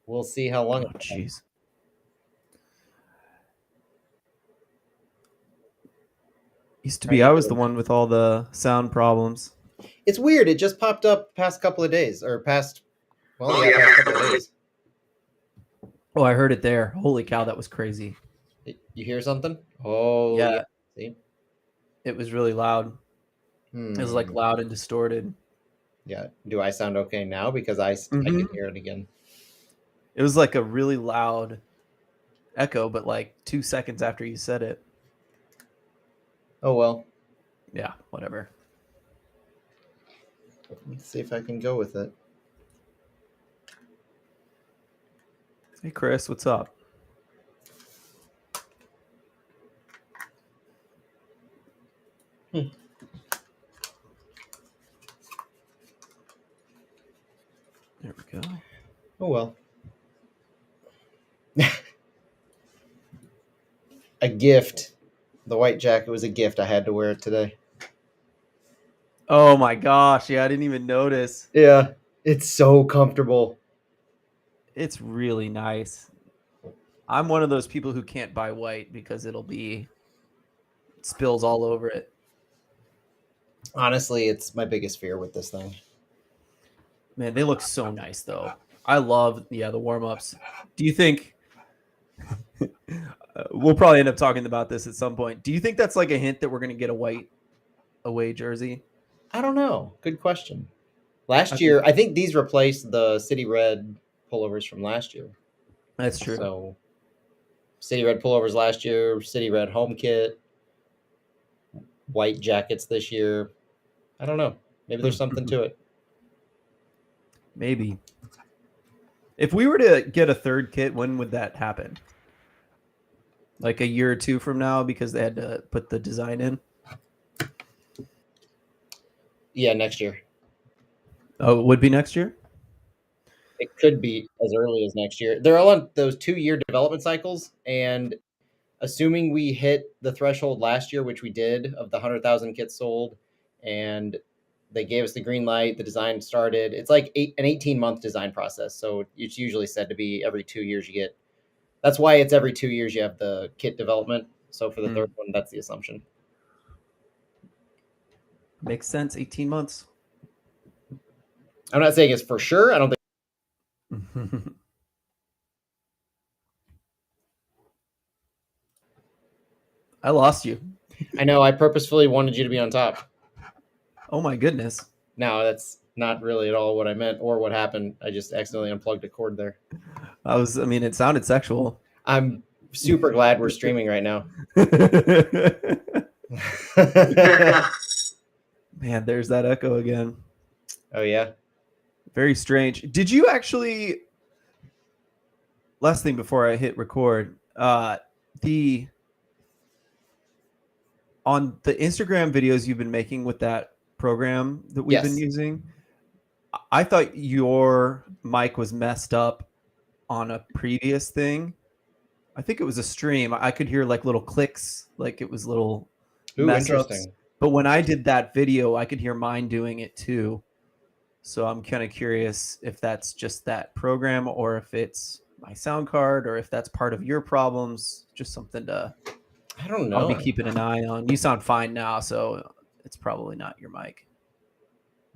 We'll see how long. Oh, jeez. Used to be I was the one with all the sound problems. It's weird. It just popped up past couple of days, or past past couple of days. Oh, I heard it there. Holy cow, that was crazy. You hear something? Oh yeah. See, it was really loud. It was like loud and distorted. Yeah. Do I sound okay now? Because I can hear it again. It was like a really loud echo, but like 2 seconds after you said it. Oh well. Yeah, whatever. Let's see if I can go with it. Hey, Chris, what's up? There we go. Oh well. A gift. The white jacket was a gift. I had to wear it today. Oh my gosh. Yeah, I didn't even notice. Yeah. It's so comfortable. It's really nice. I'm one of those people who can't buy white because it'll be spills all over it. Honestly, it's my biggest fear with this thing. Man, they look so nice though. I love the warm-ups. Do you think we'll probably end up talking about this at some point. Do you think that's like a hint that we're going to get a white away jersey? I don't know. Good question. Last year, I think these replaced the City Red pullovers from last year. That's true. So, City Red pullovers last year, City Red home kit, white jackets this year. I don't know. Maybe there's something to it. Maybe. If we were to get a third kit, when would that happen? Like a year or two from now, because they had to put the design in? Yeah, next year. Oh, it would be next year? It could be as early as next year. They're all on those 2-year development cycles, and assuming we hit the threshold last year, which we did, of the 100,000 kits sold, and they gave us the green light, the design started. It's like an 18-month design process. So it's usually said to be every 2 years you get. That's why it's every 2 years you have the kit development. So for the third one, that's the assumption. Makes sense. 18 months. I'm not saying it's for sure. I don't think. I lost you. I know. I purposefully wanted you to be on top. Oh my goodness. No, that's not really at all what I meant or what happened. I just accidentally unplugged a cord there. It sounded sexual. I'm super glad we're streaming right now. Man, there's that echo again. Oh, yeah. Very strange. Did you actually... Last thing before I hit record, on the Instagram videos you've been making with that program that we've been using, I thought your mic was messed up on a previous thing. I think it was a stream. I could hear like little clicks, like it was little mess ups. But when I did that video, I could hear mine doing it too. So I'm kind of curious if that's just that program or if it's my sound card or if that's part of your problems. Just something to... I don't know. I'll be keeping an eye on. You sound fine now, so it's probably not your mic.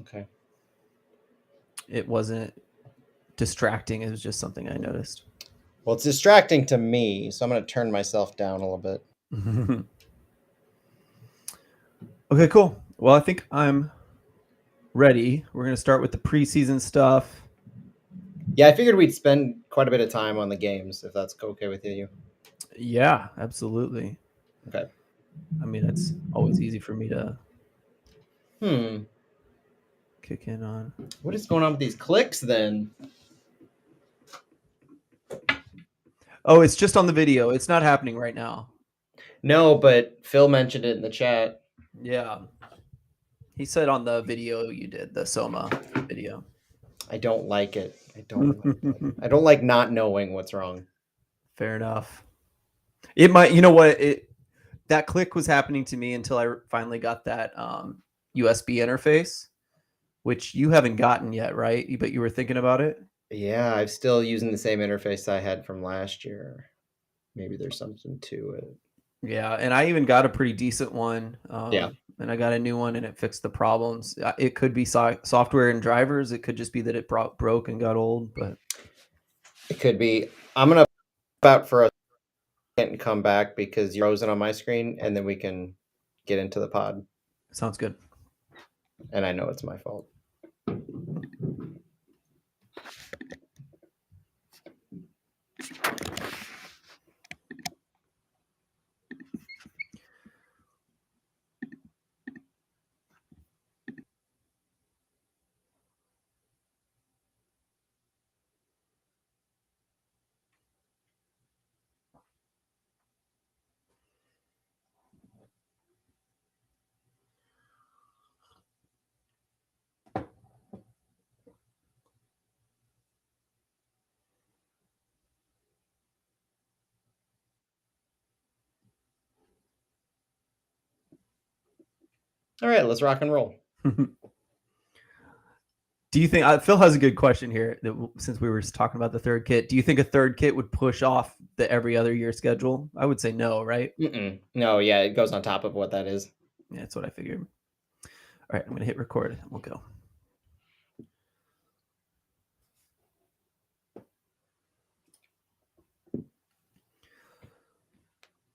Okay. It wasn't distracting. It was just something I noticed. Well, it's distracting to me, so I'm going to turn myself down a little bit. Okay, cool. Well, I think I'm ready. We're going to start with the preseason stuff. Yeah, I figured we'd spend quite a bit of time on the games, if that's okay with you. Yeah, absolutely. Okay. I mean, it's always easy for me to kick in on. What is going on with these clicks then? Oh, it's just on the video. It's not happening right now. No, but Phil mentioned it in the chat. Yeah. He said on the video you did, the Soma video. I don't like it. I don't like not knowing what's wrong. Fair enough. It might, you know what, that click was happening to me until I finally got that USB interface, which you haven't gotten yet, right? But you were thinking about it? Yeah, I'm still using the same interface I had from last year. Maybe there's something to it. Yeah, and I even got a pretty decent one. Yeah. And I got a new one, and it fixed the problems. It could be software and drivers. It could just be that it broke and got old. But It could be. I'm gonna out for a second and come back because you're frozen on my screen, and then we can get into the pod. sounds good. And I know it's my fault. All right, let's rock and roll. Do you think Phil has a good question here? Since we were just talking about the third kit, do you think a third kit would push off the every other year schedule? I would say no, right? No, yeah, it goes on top of what that is. Yeah, that's what I figured. All right, I'm gonna hit record and we'll go.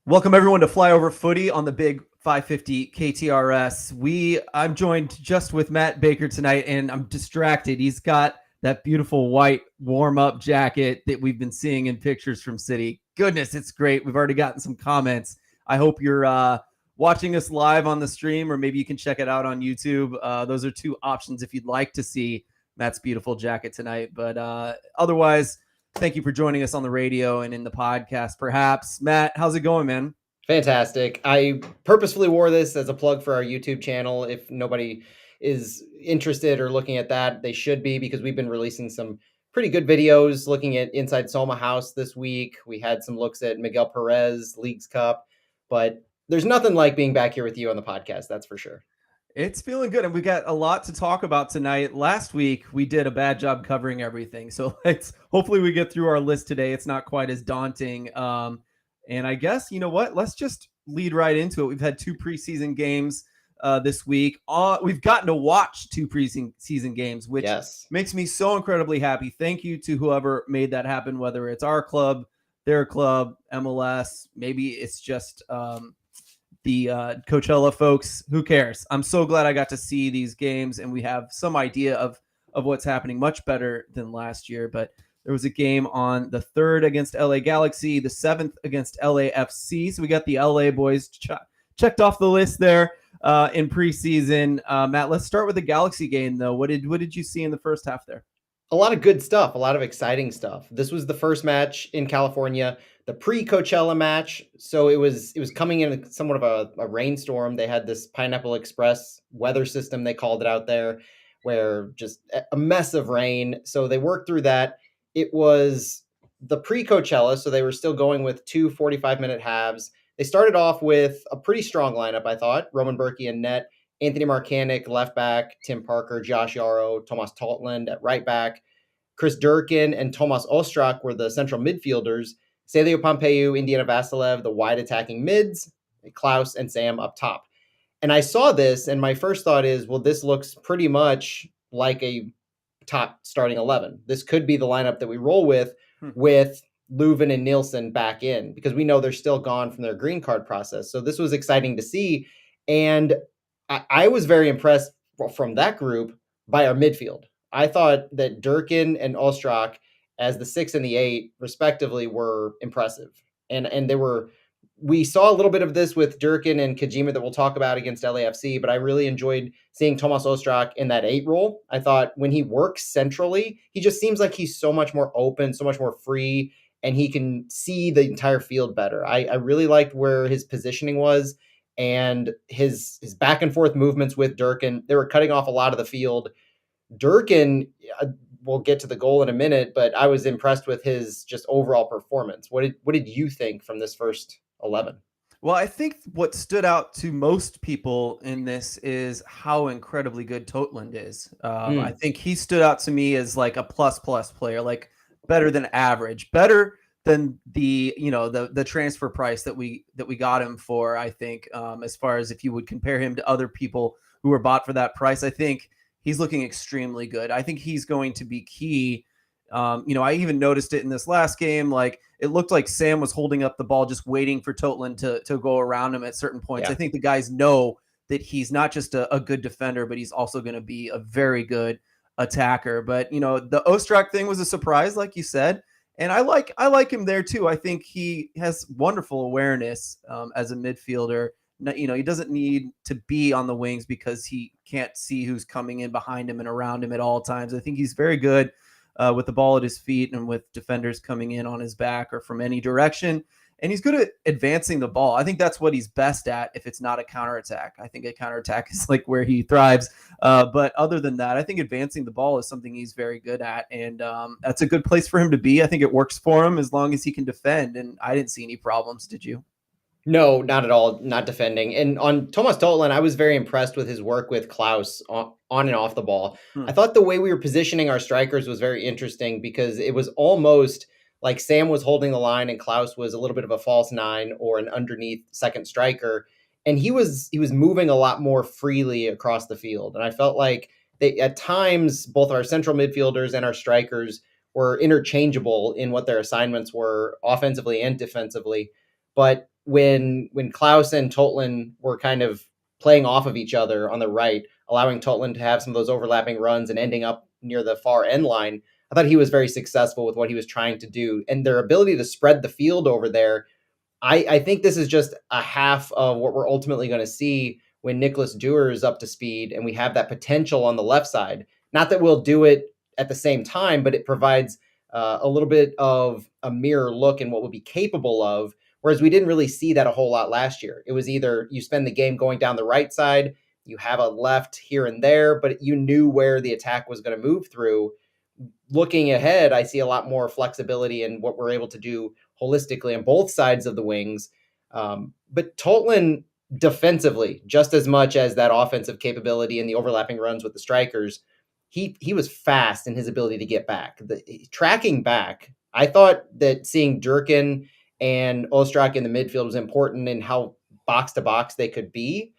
Welcome everyone to Flyover Footy on the big 550 KTRS. I'm joined just with Matt Baker tonight, and I'm distracted. He's got that beautiful white warm-up jacket that we've been seeing in pictures from City. Goodness, it's great. We've already gotten some comments. I hope you're watching us live on the stream, or maybe you can check it out on YouTube. Those are two options if you'd like to see Matt's beautiful jacket tonight. But otherwise, thank you for joining us on the radio and in the podcast, perhaps. Matt, how's it going, man? Fantastic. I purposefully wore this as a plug for our YouTube channel. If nobody is interested or looking at that, they should be, because we've been releasing some pretty good videos looking at Inside Soma House this week. We had some looks at Miguel Perez, Leagues Cup, but there's nothing like being back here with you on the podcast, that's for sure. It's feeling good, and we got a lot to talk about tonight. Last week, we did a bad job covering everything, so hopefully we get through our list today. It's not quite as daunting. And I guess, you know what? Let's just lead right into it. We've had two preseason games this week. We've gotten to watch two preseason games, which makes me so incredibly happy. Thank you to whoever made that happen, whether it's our club, their club, MLS. Maybe it's just the Coachella folks. Who cares? I'm so glad I got to see these games, and we have some idea of what's happening, much better than last year. But there was a game on the 3rd against LA Galaxy, the 7th against LAFC. So we got the LA boys checked off the list there in preseason. Matt, let's start with the Galaxy game, though. What did you see in the first half there? A lot of good stuff, a lot of exciting stuff. This was the first match in California, the pre-Coachella match. So it was coming in somewhat of a rainstorm. They had this Pineapple Express weather system, they called it out there, where just a mess of rain. So they worked through that. It was the pre-Coachella, so they were still going with 2 45-minute halves. They started off with a pretty strong lineup, I thought. Roman Berkey in net, Anthony Marcanic, left back, Tim Parker, Josh Yarrow, Thomas Taltland at right back, Chris Durkin and Tomas Ostrak were the central midfielders, Celio Pompeu, Indiana Vasilev, the wide attacking mids, Klaus and Sam up top. And I saw this, and my first thought is, well, this looks pretty much like a top starting 11. This could be the lineup that we roll with Leuven and Nielsen back in, because we know they're still gone from their green card process. So this was exciting to see. And I was very impressed from that group by our midfield. I thought that Durkin and Ostrak as the 6 and the 8 respectively were impressive. And we saw a little bit of this with Durkin and Kajima that we'll talk about against LAFC, but I really enjoyed seeing Tomas Ostrak in that 8 role. I thought when he works centrally, he just seems like he's so much more open, so much more free, and he can see the entire field better. I really liked where his positioning was, and his back and forth movements with Durkin. They were cutting off a lot of the field. Durkin, we'll get to the goal in a minute, but I was impressed with his just overall performance. What did you think from this first 11? Well, I think what stood out to most people in this is how incredibly good Totland is. I Mm, think he stood out to me as like a plus plus player, like better than average, better than the transfer price that we got him for. I think as far as if you would compare him to other people who were bought for that price, I think he's looking extremely good. I think he's going to be key. I even noticed it in this last game. Like it looked like Sam was holding up the ball, just waiting for Totland to go around him at certain points. I yeah. think the guys know that he's not just a good defender, but he's also going to be a very good attacker. But the Ostrak thing was a surprise, like you said, and I like him there too. I think he has wonderful awareness as a midfielder. He doesn't need to be on the wings because he can't see who's coming in behind him and around him at all times. I think he's very good with the ball at his feet and with defenders coming in on his back or from any direction. And he's good at advancing the ball. I think that's what he's best at if it's not a counterattack. I think a counterattack is like where he thrives. But other than that, I think advancing the ball is something he's very good at. And that's a good place for him to be. I think it works for him as long as he can defend. And I didn't see any problems. Did you? No, not at all. Not defending. And on Thomas Totland, I was very impressed with his work with Klaus on and off the ball. Hmm. I thought the way we were positioning our strikers was very interesting because it was almost like Sam was holding the line and Klaus was a little bit of a false nine or an underneath second striker, and he was moving a lot more freely across the field. And I felt like at times both our central midfielders and our strikers were interchangeable in what their assignments were offensively and defensively. But when Klaus and Totland were kind of playing off of each other on the right, allowing Totland to have some of those overlapping runs and ending up near the far end line, I thought he was very successful with what he was trying to do. And their ability to spread the field over there, I think this is just a half of what we're ultimately going to see when Nicholas Dewar is up to speed and we have that potential on the left side. Not that we'll do it at the same time, but it provides a little bit of a mirror look in what we'll be capable of. Whereas we didn't really see that a whole lot last year. It was either you spend the game going down the right side, you have a left here and there, but you knew where the attack was going to move through. Looking ahead, I see a lot more flexibility in what we're able to do holistically on both sides of the wings. But Totland defensively, just as much as that offensive capability and the overlapping runs with the strikers, he was fast in his ability to get back. Tracking back, I thought that seeing Durkin and Ostrak in the midfield was important in how box to box they could be.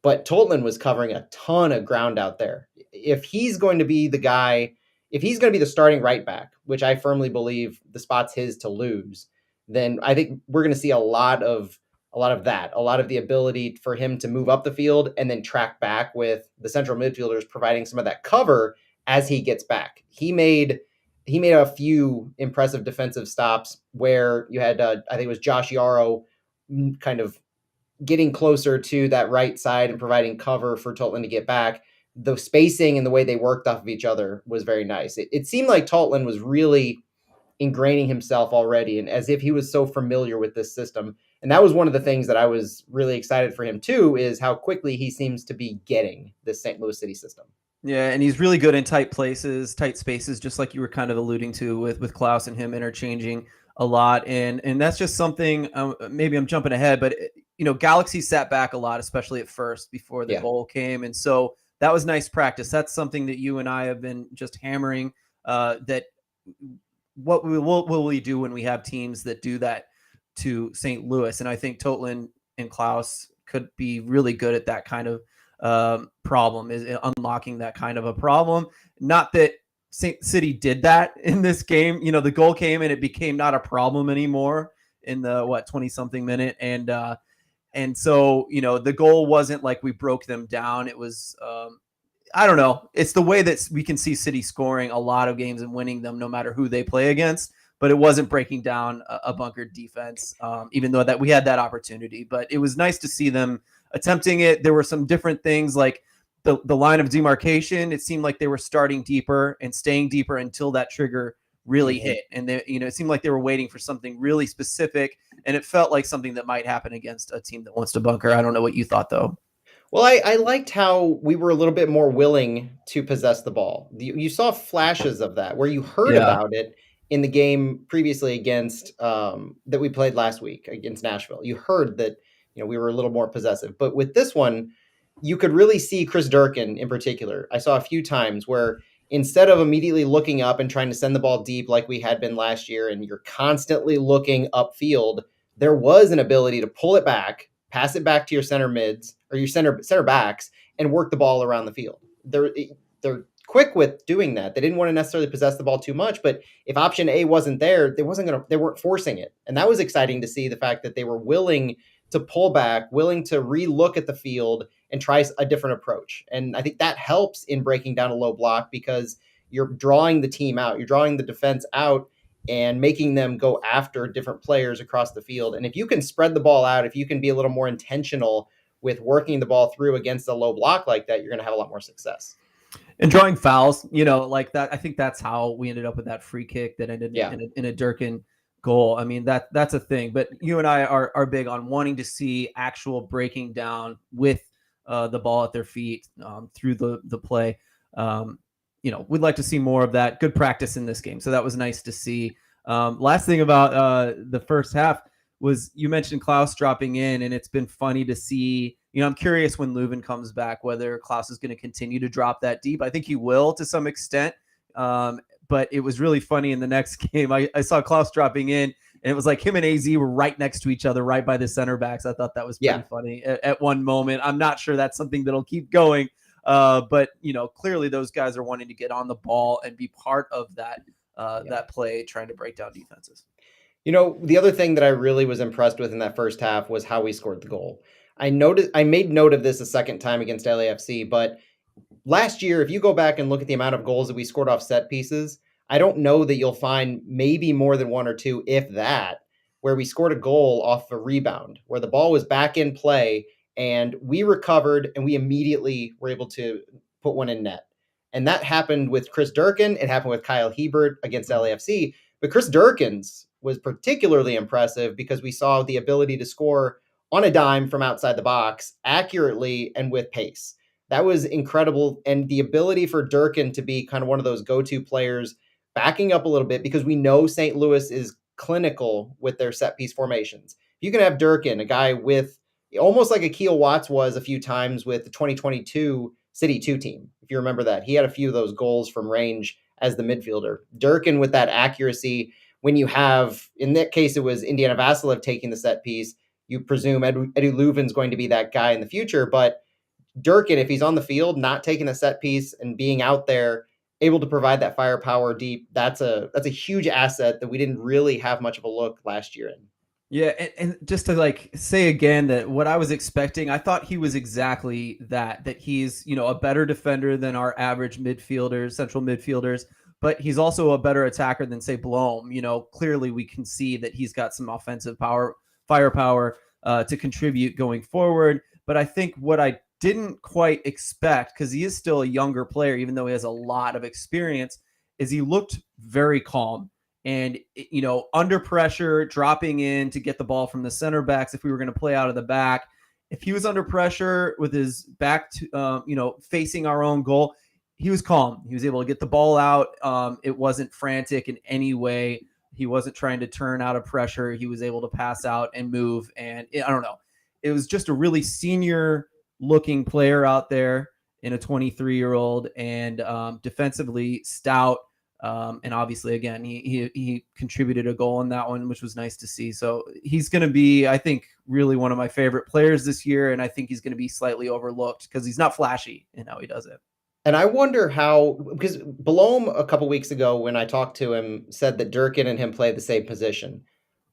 But Totland was covering a ton of ground out there. If he's going to be the guy, if he's going to be the starting right back, which I firmly believe the spot's his to lose, then I think we're going to see a lot of the ability for him to move up the field and then track back with the central midfielders providing some of that cover as he gets back. He made a few impressive defensive stops where you had I think it was Josh Yarrow kind of getting closer to that right side and providing cover for Totland to get back. The spacing and the way they worked off of each other was very nice. It seemed like Totland was really ingraining himself already and as if he was so familiar with this system. And that was one of the things that I was really excited for him too, is how quickly he seems to be getting this St. Louis City system. Yeah, and he's really good in tight places, tight spaces, just like you were kind of alluding to with Klaus and him interchanging a lot. And that's just something. Maybe I'm jumping ahead, but Galaxy sat back a lot, especially at first before the Yeah. goal came, and so that was nice practice. That's something that you and I have been just hammering. That what will we do when we have teams that do that to St. Louis? And I think Totland and Klaus could be really good at that kind of problem, is unlocking that kind of a problem. Not that St. City did that in this game. The goal came and it became not a problem anymore in the 20 something minute. And so, the goal wasn't like we broke them down. It was, I don't know. It's the way that we can see City scoring a lot of games and winning them no matter who they play against. But it wasn't breaking down a bunkered defense, even though that we had that opportunity. But it was nice to see them attempting it. There were some different things like the line of demarcation. It seemed like they were starting deeper and staying deeper until that trigger really hit. And it seemed like they were waiting for something really specific. And it felt like something that might happen against a team that wants to bunker. I don't know what you thought, though. Well, I liked how we were a little bit more willing to possess the ball. You saw flashes of that where you heard Yeah. about it in the game previously against that we played last week against Nashville. You heard that we were a little more possessive. But with this one, you could really see Chris Durkin in particular. I saw a few times where instead of immediately looking up and trying to send the ball deep like we had been last year, and you're constantly looking upfield, there was an ability to pull it back, pass it back to your center mids or your center backs, and work the ball around the field. They're quick with doing that. They didn't want to necessarily possess the ball too much, but if option A wasn't there, they weren't forcing it. And that was exciting to see, the fact that they were willing to pull back, willing to relook at the field and try a different approach. And I think that helps in breaking down a low block, because you're drawing the team out, you're drawing the defense out and making them go after different players across the field. And if you can spread the ball out, if you can be a little more intentional with working the ball through against a low block like that, you're going to have a lot more success. And drawing fouls, like that. I think that's how we ended up with that free kick that ended in a Durkin goal. I mean, that's a thing. But you and I are big on wanting to see actual breaking down with the ball at their feet through the play. We'd like to see more of that. Good practice in this game, so that was nice to see. Last thing about the first half was, you mentioned Klaus dropping in, and it's been funny to see. I'm curious when Leuven comes back, whether Klaus is going to continue to drop that deep. I think he will to some extent. But it was really funny in the next game. I saw Klaus dropping in, and it was like him and AZ were right next to each other, right by the center backs. I thought that was pretty funny at one moment. I'm not sure that's something that'll keep going. But clearly those guys are wanting to get on the ball and be part of that play, trying to break down defenses. The other thing that I really was impressed with in that first half was how we scored the goal. I made note of this a second time against LAFC, but last year, if you go back and look at the amount of goals that we scored off set pieces, I don't know that you'll find maybe more than one or two, if that, where we scored a goal off a rebound, where the ball was back in play and we recovered and we immediately were able to put one in net. And that happened with Chris Durkin. It happened with Kyle Hebert against LAFC. But Chris Durkin's was particularly impressive because we saw the ability to score on a dime from outside the box accurately and with pace. That was incredible. And the ability for Durkin to be kind of one of those go-to players, backing up a little bit, because we know St. Louis is clinical with their set piece formations. You can have Durkin, a guy with almost like Akil Watts was a few times with the 2022 City 2 team. If you remember that, he had a few of those goals from range as the midfielder. Durkin with that accuracy. When you have, in that case, it was Indiana Vassilev taking the set piece, you presume Eddie Leuven's going to be that guy in the future. But Durkin, if he's on the field, not taking a set piece and being out there, able to provide that firepower deep, that's a huge asset that we didn't really have much of a look last year in. Yeah, and just to say again that what I was expecting, I thought he was exactly that he's, a better defender than our average midfielders, central midfielders, but he's also a better attacker than, say, Blom. Clearly we can see that he's got some offensive firepower to contribute going forward. But I think what I didn't quite expect, because he is still a younger player, even though he has a lot of experience, is he looked very calm. And, under pressure, dropping in to get the ball from the center backs, if we were going to play out of the back, if he was under pressure with his back to, facing our own goal, he was calm. He was able to get the ball out. It wasn't frantic in any way. He wasn't trying to turn out of pressure. He was able to pass out and move. And I don't know. It was just a really senior looking player out there in a 23-year-old, and defensively stout. And obviously, again, he contributed a goal in that one, which was nice to see. So he's going to be, I think, really one of my favorite players this year. And I think he's going to be slightly overlooked because he's not flashy in how he does it. And I wonder how, because Blom a couple weeks ago when I talked to him said that Durkin and him play the same position.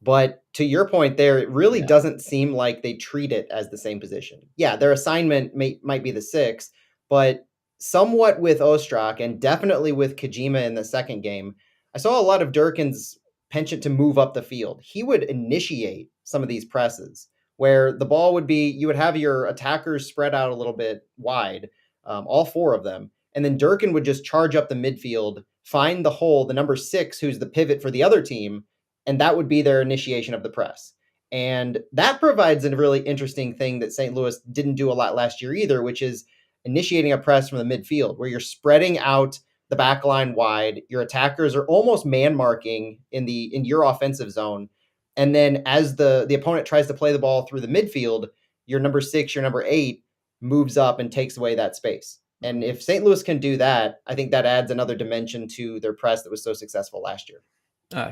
But to your point there, it really doesn't seem like they treat it as the same position. Yeah, their assignment might be the 6, but somewhat with Ostrak and definitely with Kajima in the second game, I saw a lot of Durkin's penchant to move up the field. He would initiate some of these presses where the ball would be, you would have your attackers spread out a little bit wide, all 4 of them. And then Durkin would just charge up the midfield, find the hole, the number 6, who's the pivot for the other team, and that would be their initiation of the press. And that provides a really interesting thing that St. Louis didn't do a lot last year either, which is initiating a press from the midfield, where you're spreading out the back line wide. Your attackers are almost man marking in your offensive zone. And then as the opponent tries to play the ball through the midfield, your number 6, your number 8 moves up and takes away that space. And if St. Louis can do that, I think that adds another dimension to their press that was so successful last year.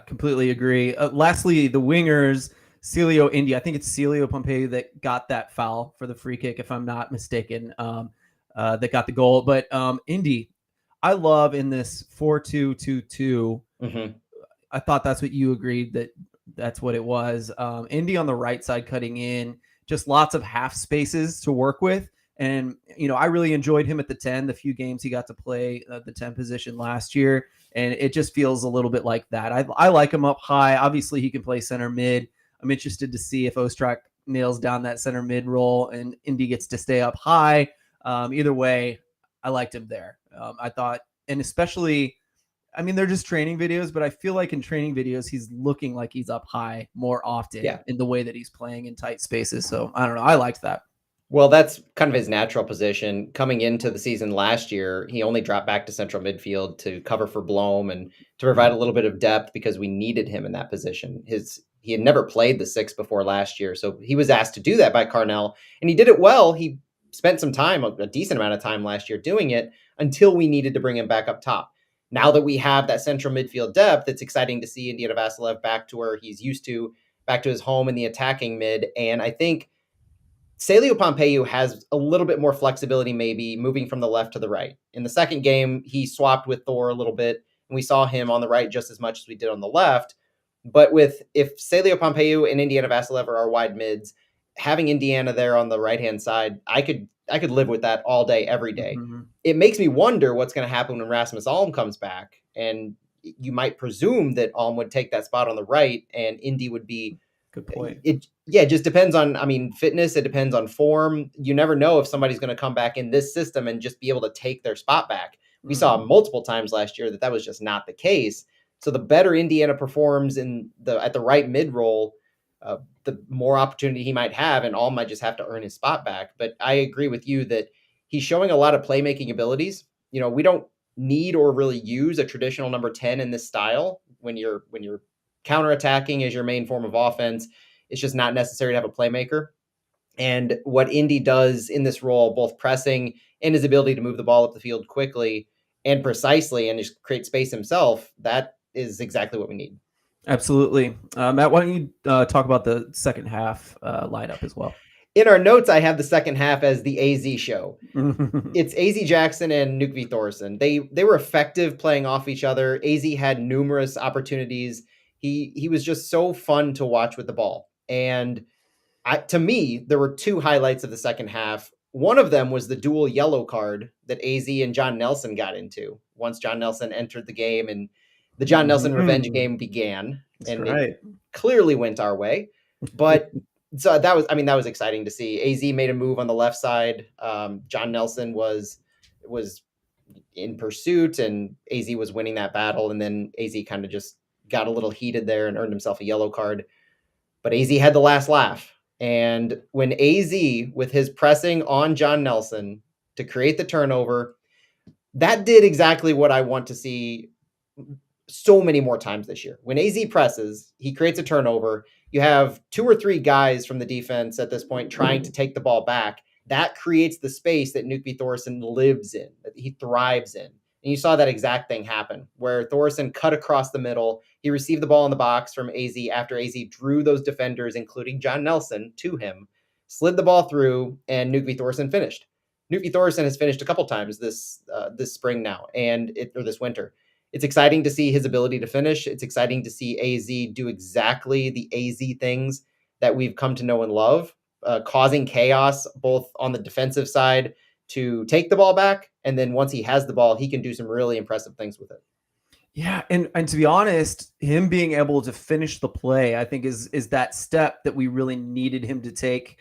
Completely agree. Lastly, the wingers, Celio Indy. I think it's Celio Pompeu that got that foul for the free kick, if I'm not mistaken, that got the goal. But Indy, I love in this 4-2-2-2. Mm-hmm. I thought that's what you agreed that that's what it was. Indy on the right side cutting in, just lots of half spaces to work with. And, I really enjoyed him at the 10, the few games he got to play the 10 position last year. And it just feels a little bit like that. I like him up high. Obviously, he can play center mid. I'm interested to see if Ostrak nails down that center mid role and Indy gets to stay up high. Either way, I liked him there. I thought, and especially, they're just training videos, but I feel like in training videos, he's looking like he's up high more often in the way that he's playing in tight spaces. So I don't know. I liked that. Well, that's kind of his natural position. Coming into the season last year, he only dropped back to central midfield to cover for Blom and to provide a little bit of depth because we needed him in that position. He had never played the 6 before last year, so he was asked to do that by Carnell, and he did it well. He spent some time, a decent amount of time last year doing it until we needed to bring him back up top. Now that we have that central midfield depth, it's exciting to see Indiana Vassilev back to where he's used to, back to his home in the attacking mid, and I think Celio Pompeu has a little bit more flexibility, maybe moving from the left to the right. In the second game, he swapped with Thor a little bit, and we saw him on the right just as much as we did on the left. But if Celio Pompeu and Indiana Vassilev are our wide mids, having Indiana there on the right hand side, I could live with that all day, every day. Mm-hmm. It makes me wonder what's going to happen when Rasmus Alm comes back, and you might presume that Alm would take that spot on the right, and Indy would be. Good point. It just depends on, fitness. It depends on form. You never know if somebody's going to come back in this system and just be able to take their spot back. We saw multiple times last year that was just not the case. So the better Indiana performs at the right mid role, the more opportunity he might have, and all might just have to earn his spot back. But I agree with you that he's showing a lot of playmaking abilities. We don't need or really use a traditional number 10 in this style when you're counterattacking as your main form of offense. It's just not necessary to have a playmaker. And what Indy does in this role, both pressing and his ability to move the ball up the field quickly and precisely and just create space himself, that is exactly what we need. Absolutely. Matt, why don't you talk about the second half lineup as well? In our notes, I have the second half as the AZ show. It's AZ Jackson and Knut Thorsen. They were effective playing off each other. AZ had numerous opportunities. He was just so fun to watch with the ball. And to me, there were 2 highlights of the second half. One of them was the dual yellow card that AZ and John Nelson got into once John Nelson entered the game and the John Nelson revenge game began. It clearly went our way. But so that was exciting to see. AZ made a move on the left side. John Nelson was in pursuit, and AZ was winning that battle. And then AZ kind of just got a little heated there and earned himself a yellow card. But AZ had the last laugh. And when AZ, with his pressing on John Nelson to create the turnover, that did exactly what I want to see so many more times this year. When AZ presses, he creates a turnover. You have 2 or 3 guys from the defense at this point trying to take the ball back. That creates the space that Knut Thorsen lives in, that he thrives in. And you saw that exact thing happen, where Thorsen cut across the middle. He received the ball in the box from AZ after AZ drew those defenders, including John Nelson, to him, slid the ball through, and Knut Thorsen finished. Knut Thorsen has finished a couple times this spring now, or this winter. It's exciting to see his ability to finish. It's exciting to see AZ do exactly the AZ things that we've come to know and love, causing chaos both on the defensive side to take the ball back, and then once he has the ball, he can do some really impressive things with it. Yeah, and to be honest, him being able to finish the play, I think is that step that we really needed him to take,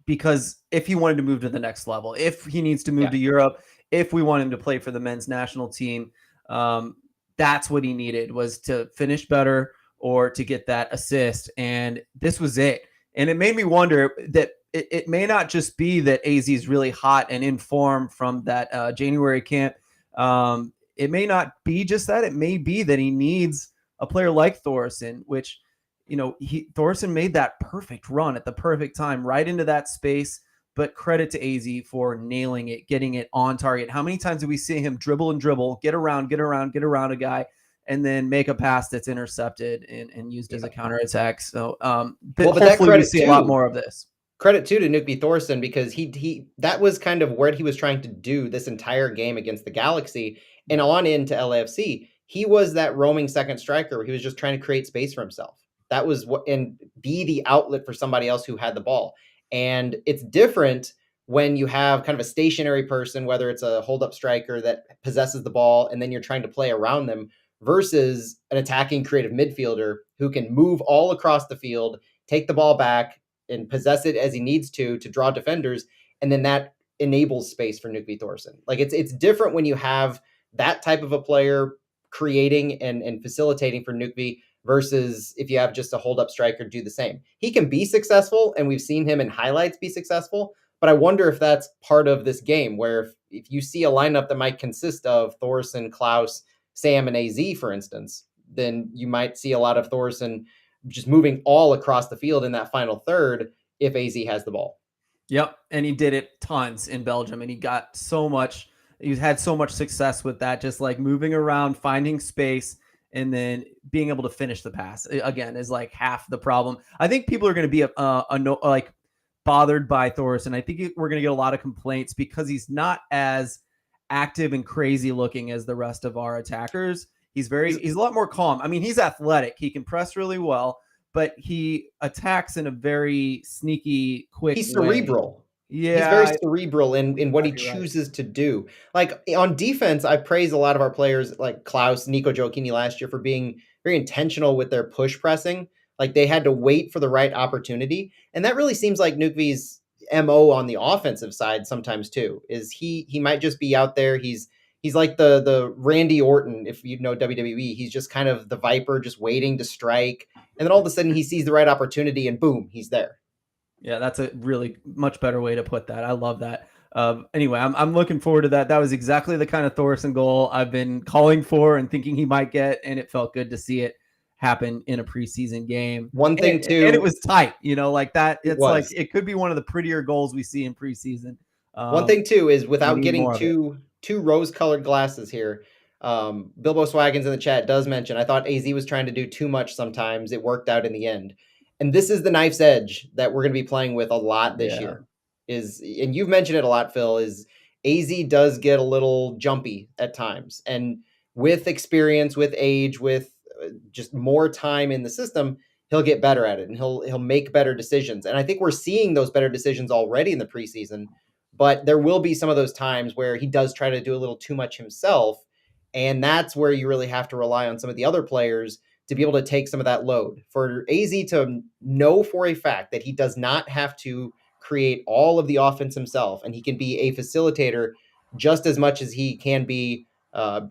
because if he wanted to move to the next level, if he needs to move to Europe, if we want him to play for the men's national team, that's what he needed, was to finish better or to get that assist. And this was it. And it made me wonder that it may not just be that AZ is really hot and in form from that January camp. It may not be just that. It may be that he needs a player like Thorsen, which Thorson made that perfect run at the perfect time, right into that space. But credit to AZ for nailing it, getting it on target. How many times do we see him dribble and dribble, get around a guy, and then make a pass that's intercepted and used as a counterattack? So hopefully we see a lot more of this. Credit too to Nukby Thorson, because he that was kind of what he was trying to do this entire game against the Galaxy and on into LAFC. He was that roaming second striker where he was just trying to create space for himself. That was what, and be the outlet for somebody else who had the ball. And it's different when you have kind of a stationary person, whether it's a hold up striker that possesses the ball and then you're trying to play around them, versus an attacking creative midfielder who can move all across the field, take the ball back, and possess it as he needs to draw defenders, and then that enables space for Nukby Thorson. Like it's different when you have that type of a player creating and facilitating for Nukby versus if you have just a hold up striker do the same. He can be successful, and we've seen him in highlights be successful, but I wonder if that's part of this game where if you see a lineup that might consist of Thorson, Klaus, Sam, and AZ, for instance, then you might see a lot of Thorson just moving all across the field in that final third if AZ has the ball. Yep, and he did it tons in Belgium, and he got so much. He's had so much success with that, just like moving around, finding space, and then being able to finish the pass. Again, is like half the problem. I think people are going to be like bothered by Thorson. I think we're going to get a lot of complaints because he's not as active and crazy looking as the rest of our attackers. He's a lot more calm. I mean, he's athletic. He can press really well, but he attacks in a very sneaky, quick He's cerebral. way. Yeah. He's very cerebral in what he chooses to do. Like on defense, I praise a lot of our players like Klaus, Nico Gioacchini last year for being very intentional with their push pressing. Like they had to wait for the right opportunity. And that really seems like Nukvy's MO on the offensive side sometimes too, is he might just be out there. He's like the Randy Orton, if you know WWE. He's just kind of the Viper, just waiting to strike. And then all of a sudden he sees the right opportunity and boom, he's there. Yeah, that's a really much better way to put that. I love that. Anyway, I'm looking forward to that. That was exactly the kind of Thorson goal I've been calling for and thinking he might get, and it felt good to see it happen in a preseason game. One thing too, and it was tight, like that. It's like it could be one of the prettier goals we see in preseason. One thing too is without getting two rose-colored glasses here. Bilbo Swaggins in the chat does mention, I thought AZ was trying to do too much sometimes. It worked out in the end. And this is the knife's edge that we're going to be playing with a lot this year. And you've mentioned it a lot, Phil, is AZ does get a little jumpy at times. And with experience, with age, with just more time in the system, he'll get better at it and he'll make better decisions. And I think we're seeing those better decisions already in the preseason, but there will be some of those times where he does try to do a little too much himself. And that's where you really have to rely on some of the other players to be able to take some of that load. For AZ to know for a fact that he does not have to create all of the offense himself, and he can be a facilitator just as much as he can be a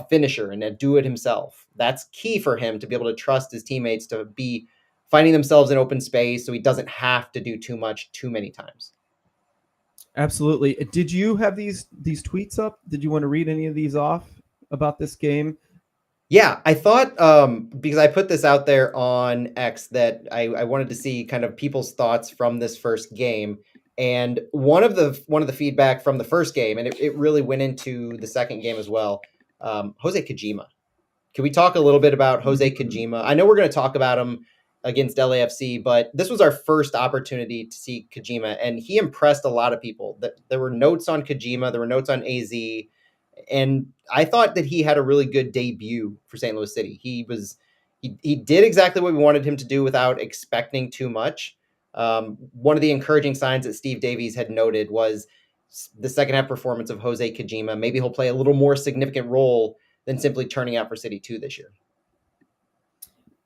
finisher and do it himself. That's key for him to be able to trust his teammates to be finding themselves in open space so he doesn't have to do too much too many times. Absolutely. Did you have these tweets up? Did you want to read any of these off about this game? Yeah, I thought because I put this out there on X that I wanted to see kind of people's thoughts from this first game. And one of the feedback from the first game, and it really went into the second game as well, Jose Kojima. Can we talk a little bit about Jose Kojima? I know we're going to talk about him against LAFC, but this was our first opportunity to see Kojima, and he impressed a lot of people. There were notes on Kojima, there were notes on AZ, and I thought that he had a really good debut for St. Louis City. He did exactly what we wanted him to do without expecting too much. One of the encouraging signs that Steve Davies had noted was the second half performance of Jose Kojima. Maybe he'll play a little more significant role than simply turning out for City 2 this year.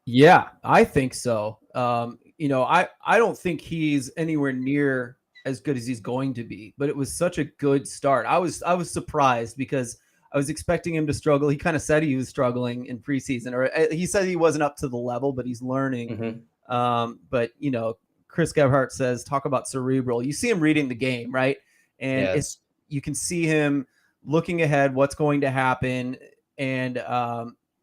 Yeah, I think so. I don't think he's anywhere near as good as he's going to be, but it was such a good start. I was surprised because I was expecting him to struggle. He kind of said he was struggling in preseason, or he said he wasn't up to the level, but he's learning. Mm-hmm. But Chris Gebhardt says, talk about cerebral. You see him reading the game, right? And you can see him looking ahead, what's going to happen. And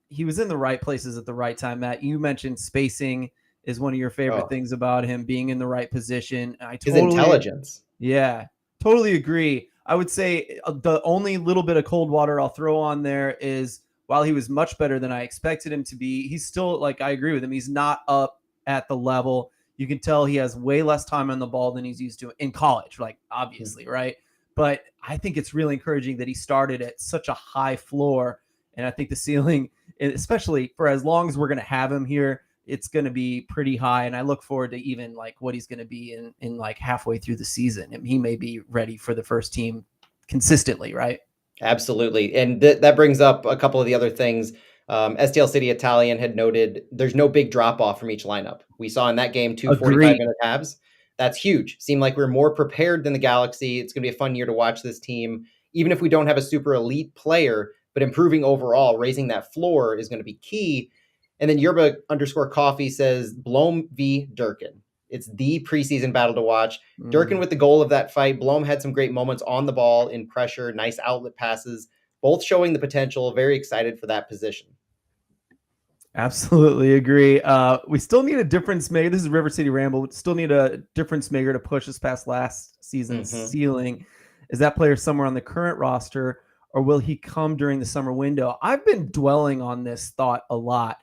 he was in the right places at the right time. Matt, you mentioned spacing is one of your favorite Oh, things about him, being in the right position. I his totally, intelligence. yeah, totally agree. I would say the only little bit of cold water I'll throw on there is while he was much better than I expected him to be, he's still, like, I agree with him. He's not up at the level. You can tell he has way less time on the ball than he's used to in college, like, obviously, right? But I think it's really encouraging that he started at such a high floor. And I think the ceiling, especially for as long as we're going to have him here, it's going to be pretty high. And I look forward to even like what he's going to be in like halfway through the season. And he may be ready for the first team consistently, right? Absolutely. And that brings up a couple of the other things. STL City Italian had noted there's no big drop off from each lineup. We saw in that game two Agree. 45-minute halves. That's huge. Seemed like we're more prepared than the Galaxy. It's going to be a fun year to watch this team. Even if we don't have a super elite player, but improving overall, raising that floor is going to be key. And then Yerba underscore coffee says Blom v Durkin. It's the preseason battle to watch. Durkin with the goal of that fight. Blom had some great moments on the ball in pressure, nice outlet passes, both showing the potential. Very excited for that position. Absolutely agree. We still need a difference maker. This is River City Ramble. We still need a difference maker to push us past last season's ceiling. Is that player somewhere on the current roster, or will he come during the summer window? I've been dwelling on this thought a lot.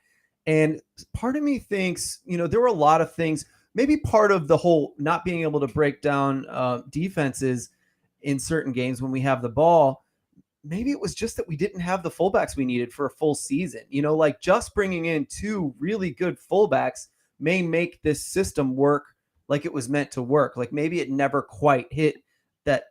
And part of me thinks, there were a lot of things. Maybe part of the whole not being able to break down defenses in certain games when we have the ball, maybe it was just that we didn't have the fullbacks we needed for a full season. Like just bringing in two really good fullbacks may make this system work like it was meant to work. Like maybe it never quite hit that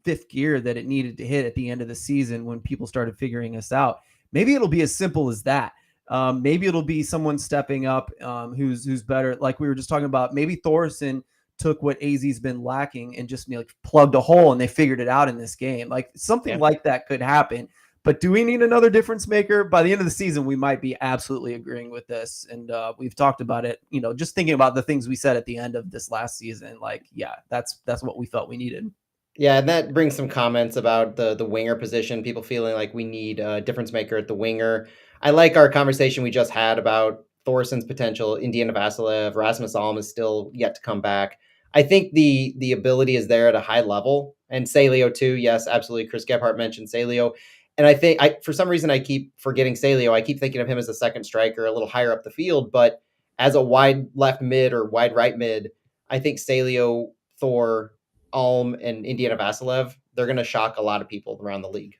fifth gear that it needed to hit at the end of the season when people started figuring us out. Maybe it'll be as simple as that. Maybe it'll be someone stepping up who's better. Like we were just talking about, maybe Thorson took what AZ's been lacking and just like plugged a hole and they figured it out in this game. Like something like that could happen. But do we need another difference maker? By the end of the season, we might be absolutely agreeing with this. And we've talked about it, just thinking about the things we said at the end of this last season. Like, yeah, that's what we felt we needed. Yeah, and that brings some comments about the winger position. People feeling like we need a difference maker at the winger. I like our conversation we just had about Thorson's potential. Indiana Vasilev, Rasmus Alm is still yet to come back. I think the ability is there at a high level, and Salio too. Yes, absolutely. Chris Gebhardt mentioned Salio, and I think for some reason I keep forgetting Salio. I keep thinking of him as a second striker, a little higher up the field, but as a wide left mid or wide right mid, I think Salio, Thor, Alm, and Indiana Vasilev, they're going to shock a lot of people around the league.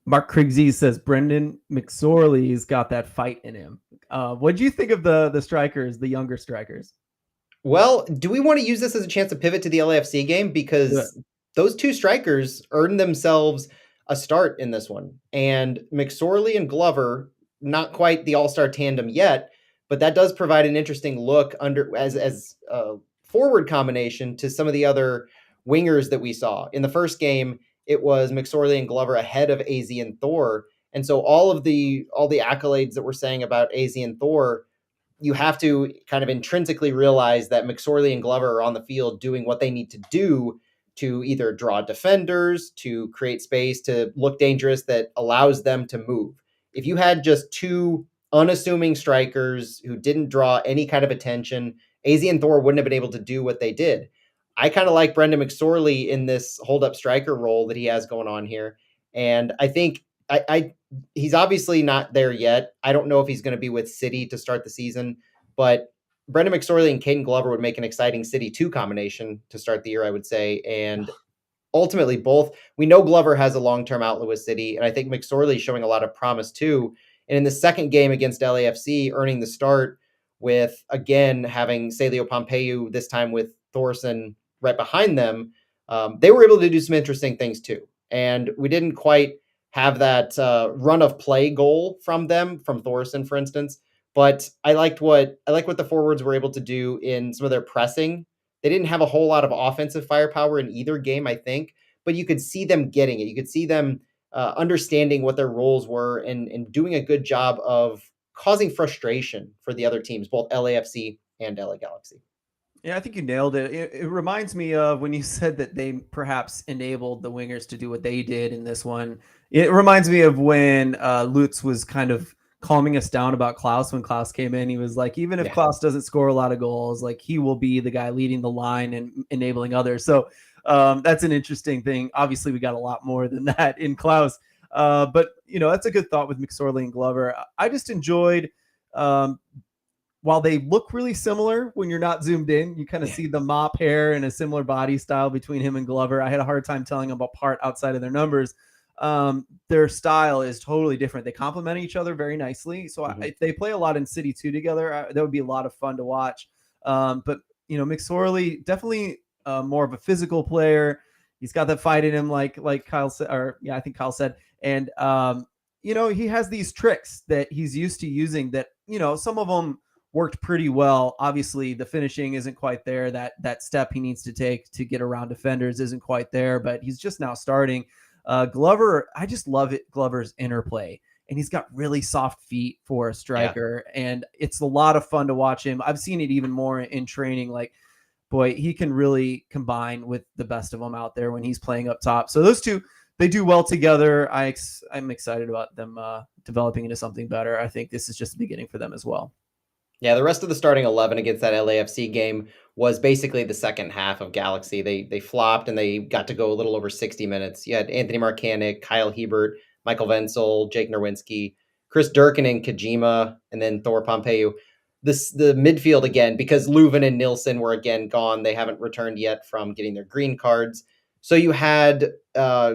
Mark Krigsy says Brendan McSorley's got that fight in him. What do you think of the strikers, the younger strikers? Well, do we want to use this as a chance to pivot to the LAFC game? Because those two strikers earned themselves a start in this one. And McSorley and Glover, not quite the all-star tandem yet, but that does provide an interesting look as a forward combination to some of the other wingers that we saw. In the first game, it was McSorley and Glover ahead of AZ and Thor. And so all the accolades that we're saying about AZ and Thor, you have to kind of intrinsically realize that McSorley and Glover are on the field doing what they need to do to either draw defenders, to create space, to look dangerous that allows them to move. If you had just two unassuming strikers who didn't draw any kind of attention, AZ and Thor wouldn't have been able to do what they did. I kind of like Brendan McSorley in this hold-up striker role that he has going on here. And I think he's obviously not there yet. I don't know if he's going to be with City to start the season, but Brendan McSorley and Caden Glover would make an exciting City 2 combination to start the year, I would say. And ultimately, both, we know Glover has a long-term outlet with City, and I think McSorley is showing a lot of promise too. And in the second game against LAFC, earning the start with, again, having Celio Pompeu, this time with Thorson right behind them, they were able to do some interesting things too. And we didn't quite have that run of play goal from them, from Thorson, for instance. But I like what the forwards were able to do in some of their pressing. They didn't have a whole lot of offensive firepower in either game, I think, but you could see them getting it. You could see them understanding what their roles were and doing a good job of causing frustration for the other teams, both LAFC and LA Galaxy. Yeah, I think you nailed it. It reminds me of when you said that they perhaps enabled the wingers to do what they did in this one. It reminds me of when Lutz was kind of calming us down about Klaus when Klaus came in. He was like, even if Klaus doesn't score a lot of goals, like he will be the guy leading the line and enabling others. So that's an interesting thing. Obviously, we got a lot more than that in Klaus. But, that's a good thought with McSorley and Glover. I just enjoyed, while they look really similar when you're not zoomed in, you kind of see the mop hair and a similar body style between him and Glover. I had a hard time telling them apart outside of their numbers. Their style is totally different. They complement each other very nicely. So if they play a lot in City 2 together, that would be a lot of fun to watch. But McSorley definitely more of a physical player. He's got that fight in him, like Kyle said, I think Kyle said. And he has these tricks that he's used to using that, some of them worked pretty well. Obviously, the finishing isn't quite there. That step he needs to take to get around defenders isn't quite there, but he's just now starting. Glover, I just love it. Glover's interplay, and he's got really soft feet for a striker, and it's a lot of fun to watch him. I've seen it even more in training. Like, boy, he can really combine with the best of them out there when he's playing up top. So those two, they do well together. I'm excited about them developing into something better. I think this is just the beginning for them as well. Yeah, the rest of the starting 11 against that LAFC game was basically the second half of Galaxy. They flopped and they got to go a little over 60 minutes. You had Anthony Marcanic, Kyle Hebert, Michael Wenzel, Jake Nerwinski, Chris Durkin and Kojima, and then Thor Pompeu. The midfield again, because Leuven and Nilsson were again gone. They haven't returned yet from getting their green cards. So you had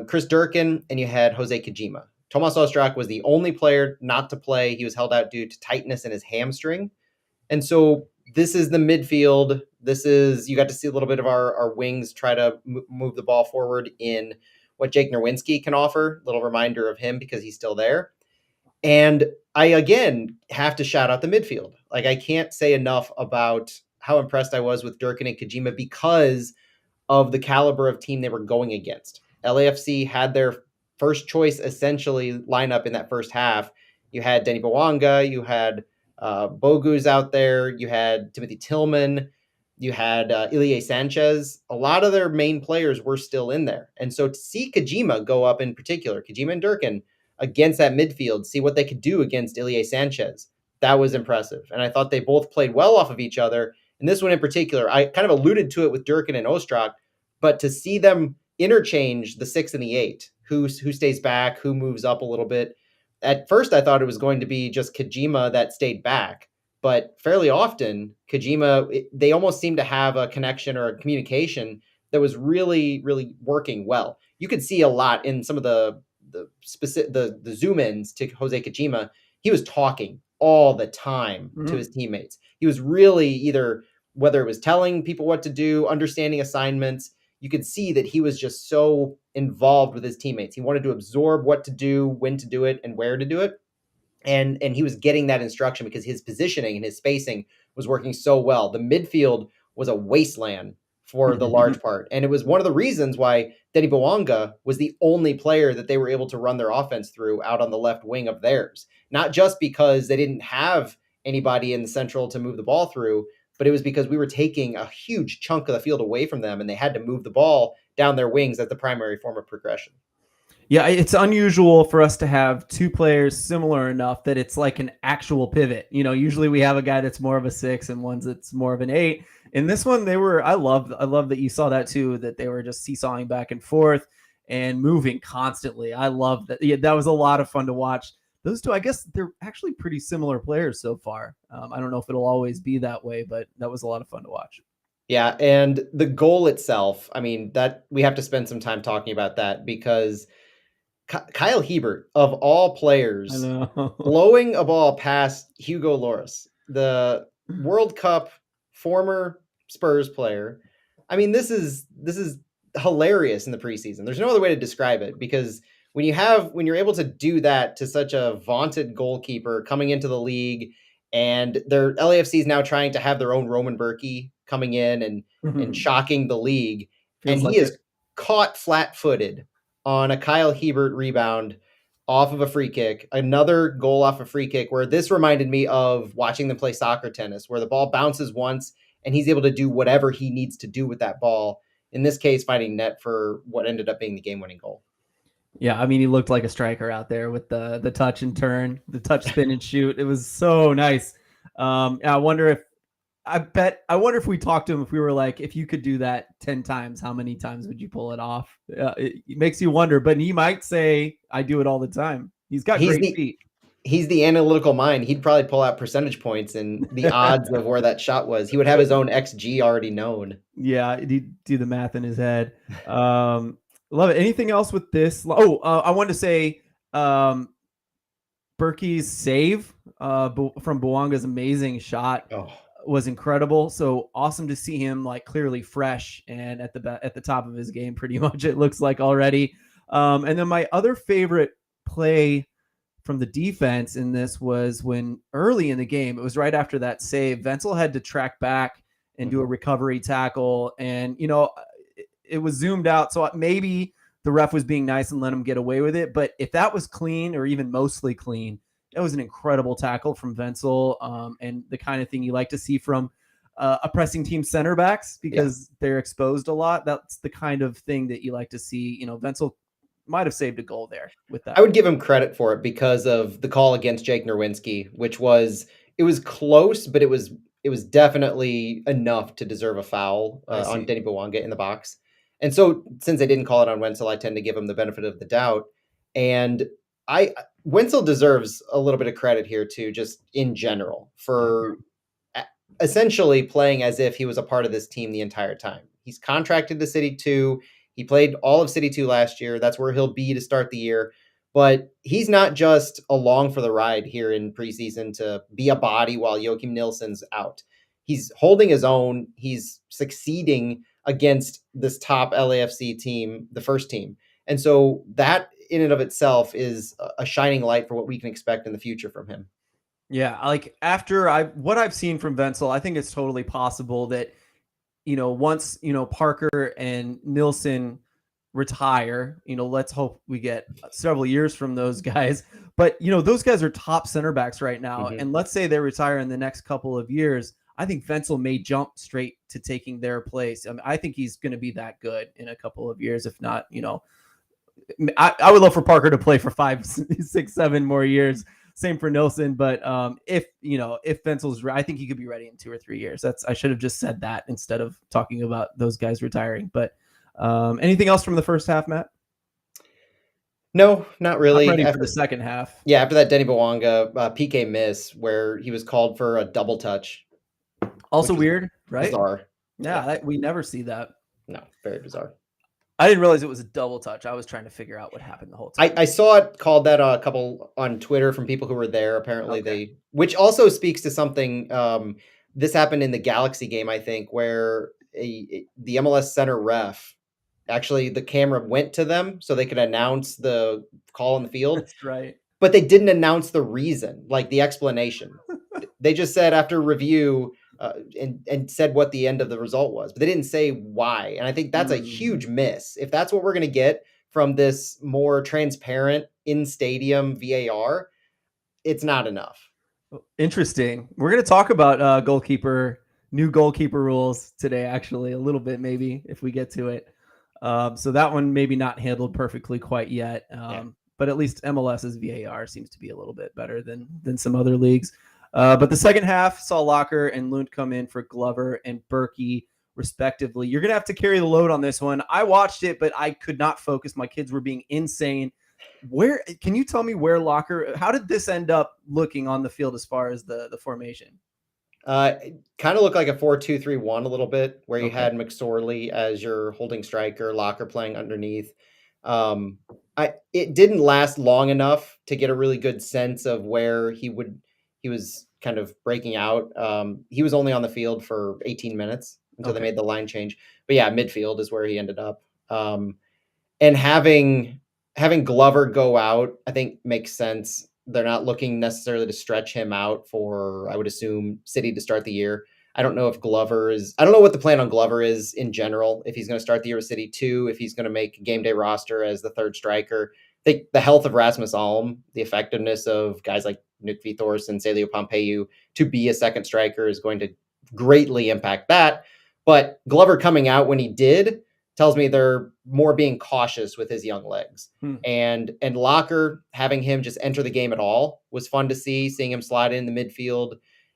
Chris Durkin and you had Jose Kojima. Tomas Ostrak was the only player not to play. He was held out due to tightness in his hamstring. And so this is the midfield. You got to see a little bit of our wings try to move the ball forward in what Jake Nerwinski can offer. Little reminder of him because he's still there. And I, again, have to shout out the midfield. Like, I can't say enough about how impressed I was with Durkin and Kojima because of the caliber of team they were going against. LAFC had their first choice, essentially, lineup in that first half. You had Denny Bawanga, you had Bogu's out there. You had Timothy Tillman. You had Ilie Sanchez. A lot of their main players were still in there. And so to see Kojima go up in particular, Kojima and Durkin, against that midfield, see what they could do against Ilie Sanchez, that was impressive. And I thought they both played well off of each other. And this one in particular, I kind of alluded to it with Durkin and Ostrak, but to see them interchange the 6 and the 8, who stays back, who moves up a little bit, at first I thought it was going to be just Kojima that stayed back, but fairly often Kojima, they almost seemed to have a connection or a communication that was really, really working well. You could see a lot in some of the specific the zoom ins to Jose Kojima. He was talking all the time to his teammates. He was really either, whether it was telling people what to do, understanding assignments, you could see that he was just so involved with his teammates. He wanted to absorb what to do, when to do it, and where to do it. And he was getting that instruction because his positioning and his spacing was working so well. The midfield was a wasteland for the large part. And it was one of the reasons why Denny Bawanga was the only player that they were able to run their offense through out on the left wing of theirs. Not just because they didn't have anybody in the central to move the ball through, but it was because we were taking a huge chunk of the field away from them and they had to move the ball down their wings as the primary form of progression. Yeah, it's unusual for us to have two players similar enough that it's like an actual pivot. Usually we have a guy that's more of a 6 and one that's more of an 8. In this one, I love that you saw that too, that they were just seesawing back and forth and moving constantly. I love that. Yeah, that was a lot of fun to watch. Those two, I guess they're actually pretty similar players so far. I don't know if it'll always be that way, but that was a lot of fun to watch. Yeah, and the goal itself, I mean, that we have to spend some time talking about that because Kyle Hebert, of all players, blowing a ball past Hugo Lloris, the World Cup former Spurs player. I mean, this is hilarious in the preseason. There's no other way to describe it because when you're able to do that to such a vaunted goalkeeper coming into the league, and their LAFC is now trying to have their own Roman Berkey coming in and shocking the league, and he is caught flat-footed on a Kyle Hebert rebound off of a free kick, another goal off a free kick, where this reminded me of watching them play soccer tennis, where the ball bounces once and he's able to do whatever he needs to do with that ball. In this case, finding net for what ended up being the game-winning goal. Yeah, I mean, he looked like a striker out there with the touch and turn, the touch spin and shoot. It was so nice. I wonder if we talked to him, if we were like, if you could do that 10 times, how many times would you pull it off? It makes you wonder, but he might say, I do it all the time. He's got He's great the feet. he's the analytical mind. He'd probably pull out percentage points and the odds of where that shot was. He would have his own XG already known. Yeah, he'd do the math in his head. Love it. Anything else with this? Oh, I wanted to say Berkey's save from Bouanga's amazing shot Oh, was incredible. So awesome to see him like clearly fresh and at the top of his game, pretty much it looks like already. And then my other favorite play from the defense in this was when early in the game, it was right after that save, Wenzel had to track back and do a recovery tackle, and it was zoomed out, so maybe the ref was being nice and let him get away with it. But if that was clean or even mostly clean, it was an incredible tackle from Wenzel, and the kind of thing you like to see from a pressing team center backs because they're exposed a lot. That's the kind of thing that you like to see. Wenzel might have saved a goal there with that. I would give him credit for it because of the call against Jake Nerwinski, which was close, but it was definitely enough to deserve a foul on Denny Bouanga in the box. And so, since they didn't call it on Wenzel, I tend to give him the benefit of the doubt. And I Wenzel deserves a little bit of credit here too, just in general, for essentially playing as if he was a part of this team the entire time. He's contracted to City 2. He played all of City 2 last year. That's where he'll be to start the year. But he's not just along for the ride here in preseason to be a body while Joachim Nilsson's out. He's holding his own. He's succeeding against this top LAFC team, the first team. And so that in and of itself is a shining light for what we can expect in the future from him. Yeah, like after what I've seen from Wenzel, I think it's totally possible that once Parker and Nilsson retire, let's hope we get several years from those guys. But those guys are top center backs right now, and let's say they retire in the next couple of years. I think Wenzel may jump straight to taking their place. I mean, I think he's going to be that good in a couple of years, if not, I would love for Parker to play for 5, 6, 7 more years. Same for Nilsson, but if Wenzel's, I think he could be ready in 2 or 3 years. I should have just said that instead of talking about those guys retiring. But anything else from the first half, Matt? No, not really. I'm ready for the second half. Yeah, after that Denny Bouanga PK miss where he was called for a double touch. Also weird, right? Bizarre. Yeah. We never see that. No, very bizarre. I didn't realize it was a double touch. I was trying to figure out what happened the whole time. I saw it called that a couple on Twitter from people who were there. Apparently which also speaks to something. This happened in the Galaxy game, I think, where the MLS center ref, actually the camera went to them so they could announce the call on the field. That's right. But they didn't announce the reason, like the explanation. They just said after review, and said what the end of the result was, but they didn't say why. And I think that's a huge miss. If that's what we're going to get from this more transparent in stadium VAR, it's not enough. Interesting. We're going to talk about new goalkeeper rules today, actually, a little bit, maybe if we get to it. So that one maybe not handled perfectly quite yet. But at least MLS's VAR seems to be a little bit better than some other leagues. But the second half saw Locker and Lund come in for Glover and Berkey, respectively. You're going to have to carry the load on this one. I watched it, but I could not focus. My kids were being insane. Can you tell me where Locker, how did this end up looking on the field as far as the formation? It kind of looked like a 4-2-3-1 a little bit, where you had McSorley as your holding striker, Locker playing underneath. It didn't last long enough to get a really good sense of where he was kind of breaking out. He was only on the field for 18 minutes until they made the line change. But yeah, midfield is where he ended up. And having Glover go out, I think makes sense. They're not looking necessarily to stretch him out for, I would assume, City to start the year. I don't know what the plan on Glover is in general, if he's going to start the year with City 2, if he's going to make game day roster as the third striker. I think the health of Rasmus Alm, the effectiveness of guys like Nick Vithors and Celio Pompeu to be a second striker is going to greatly impact that. But Glover coming out when he did tells me they're more being cautious with his young legs. And Locker, having him just enter the game at all was fun to see, seeing him slide in the midfield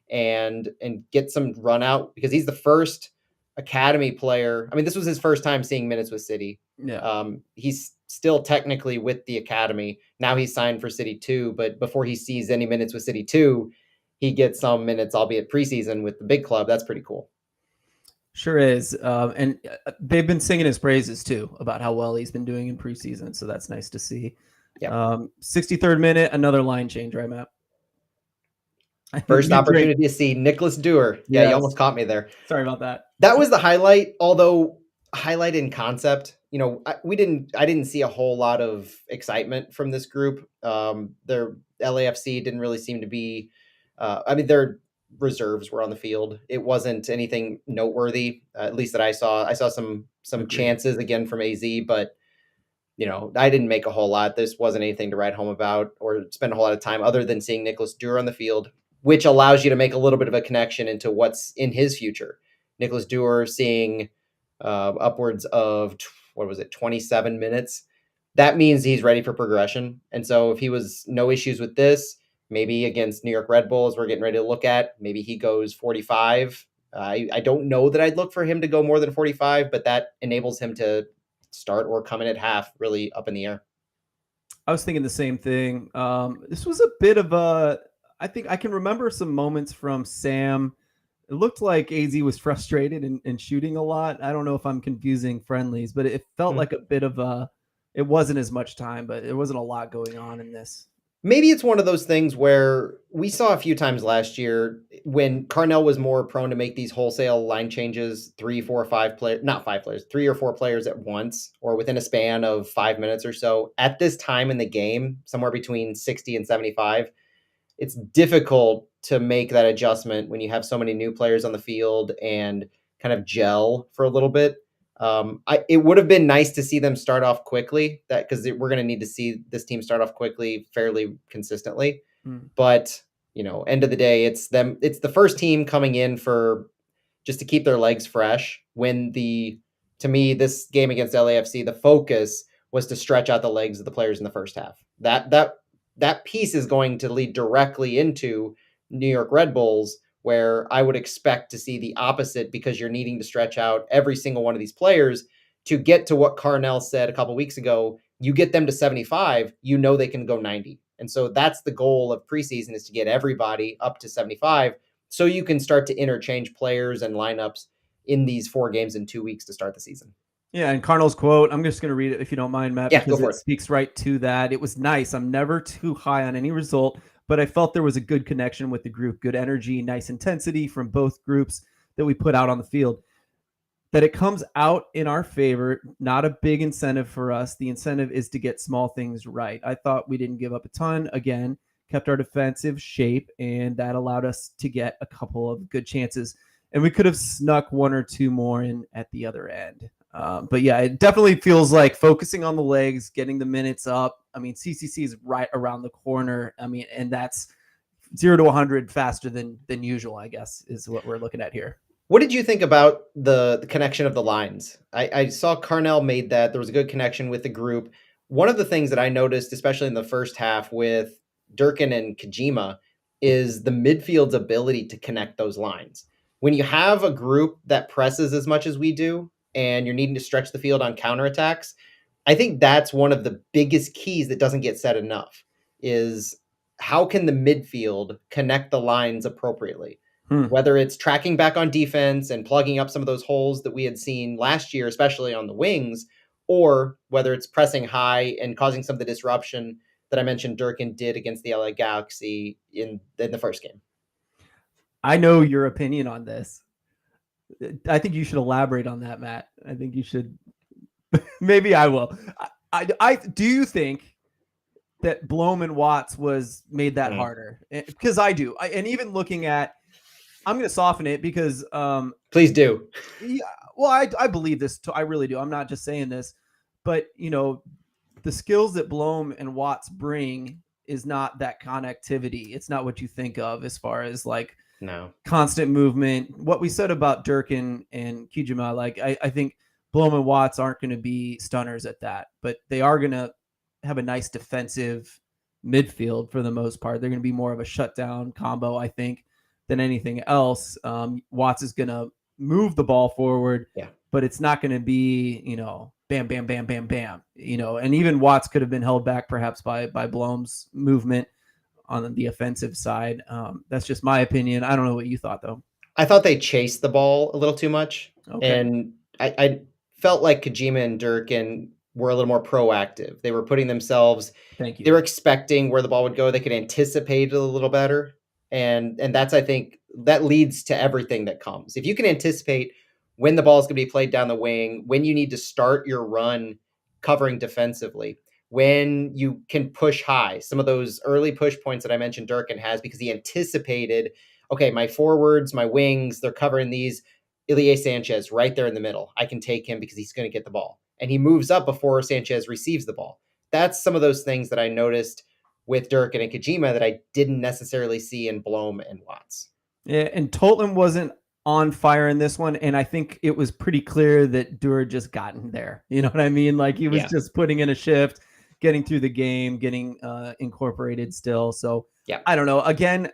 and get some run out, because he's the first academy player. I mean, this was his first time seeing minutes with City. Yeah. He's still technically with the academy. Now he's signed for City 2, but before he sees any minutes with City 2, he gets some minutes, albeit preseason, with the big club. That's pretty cool. Sure is. And they've been singing his praises too about how well he's been doing in preseason. So that's nice to see. Yep. 63rd minute, another line change, right, Matt? First opportunity to see Nicholas Dewar. Yeah, you almost caught me there. Sorry about that. That was the highlight, although highlight in concept. You know, I didn't see a whole lot of excitement from this group. Their LAFC didn't really seem to be. I mean, their reserves were on the field. It wasn't anything noteworthy, at least that I saw. I saw some chances again from AZ, but you know, I didn't make a whole lot. This wasn't anything to write home about or spend a whole lot of time other than seeing Nicholas Dewar on the field, which allows you to make a little bit of a connection into what's in his future. Nicholas Dewar seeing upwards of, 27 minutes. That means he's ready for progression. And so if he was no issues with this, maybe against New York Red Bulls, we're getting ready to look at, maybe he goes 45. I don't know that I'd look for him to go more than 45, but that enables him to start or come in at half, really up in the air. I was thinking the same thing. This was a bit of I think I can remember some moments from Sam. It looked like AZ was frustrated and shooting a lot. I don't know if I'm confusing friendlies, but it felt like a bit of it wasn't as much time, but there wasn't a lot going on in this. Maybe it's one of those things where we saw a few times last year when Carnell was more prone to make these wholesale line changes, 3, 4, 5 players, not 5 players, 3 or 4 players at once, or within a span of 5 minutes or so. At this time in the game, somewhere between 60 and 75, it's difficult to make that adjustment when you have so many new players on the field and kind of gel for a little bit. It would have been nice to see them start off quickly, that because we're going to need to see this team start off quickly, fairly consistently. But you know, end of the day, it's them. It's the first team coming in for just to keep their legs fresh. To me, this game against LAFC, the focus was to stretch out the legs of the players in the first half. That piece is going to lead directly into New York Red Bulls, where I would expect to see the opposite, because you're needing to stretch out every single one of these players to get to what Carnell said a couple weeks ago. You get them to 75, you know they can go 90. And so that's the goal of preseason, is to get everybody up to 75 so you can start to interchange players and lineups in these 4 games in 2 weeks to start the season. Yeah, and Carnell's quote, I'm just going to read it if you don't mind, Matt, because it speaks right to that. It was nice. I'm never too high on any result, but I felt there was a good connection with the group, good energy, nice intensity from both groups that we put out on the field. That it comes out in our favor, not a big incentive for us. The incentive is to get small things right. I thought we didn't give up a ton. Again, kept our defensive shape, and that allowed us to get a couple of good chances. And we could have snuck 1 or 2 more in at the other end. But yeah, it definitely feels like focusing on the legs, getting the minutes up. I mean, CCC is right around the corner. I mean, and that's 0 to 100 faster than usual, I guess, is what we're looking at here. What did you think about the connection of the lines? I saw Carnell made that. There was a good connection with the group. One of the things that I noticed, especially in the first half with Durkin and Kajima, is the midfield's ability to connect those lines. When you have a group that presses as much as we do, and you're needing to stretch the field on counterattacks, I think that's one of the biggest keys that doesn't get said enough, is how can the midfield connect the lines appropriately? Whether it's tracking back on defense and plugging up some of those holes that we had seen last year, especially on the wings, or whether it's pressing high and causing some of the disruption that I mentioned Durkin did against the LA Galaxy in the first game. I know your opinion on this. I think you should elaborate on that, Matt. I think you should. Maybe I will. I do you think that Blom and Watts made that harder? Because I do. And even looking at, I'm going to soften it because please do. Yeah, well, I believe this. I really do. I'm not just saying this, but you know, the skills that Blom and Watts bring is not that connectivity. It's not what you think of as far as like constant movement. What we said about Durkin and Kijima, like I think Blom and Watts aren't going to be stunners at that, but they are going to have a nice defensive midfield for the most part. They're going to be more of a shutdown combo, I think, than anything else. Watts is going to move the ball forward, but it's not going to be, bam, bam, bam, bam, bam, and even Watts could have been held back perhaps by Blom's movement on the offensive side. That's just my opinion. I don't know what you thought, though. I thought they chased the ball a little too much. Okay. And I felt like Kojima and Durkin were a little more proactive. They were putting themselves, Thank you. They were expecting where the ball would go. They could anticipate it a little better. And that's, I think, that leads to everything that comes. If you can anticipate when the ball is going to be played down the wing, when you need to start your run covering defensively, when you can push high, some of those early push points that I mentioned Durkin has because he anticipated, okay, my forwards, my wings, they're covering these. Ilie Sanchez right there in the middle. I can take him because he's going to get the ball. And he moves up before Sanchez receives the ball. That's some of those things that I noticed with Durkin and Kojima that I didn't necessarily see in Blom and Watts. Yeah, and Totland wasn't on fire in this one, and I think it was pretty clear that Dur just gotten there. You know what I mean? Like he was just putting in a shift, getting through the game, getting incorporated still. So I don't know. Again,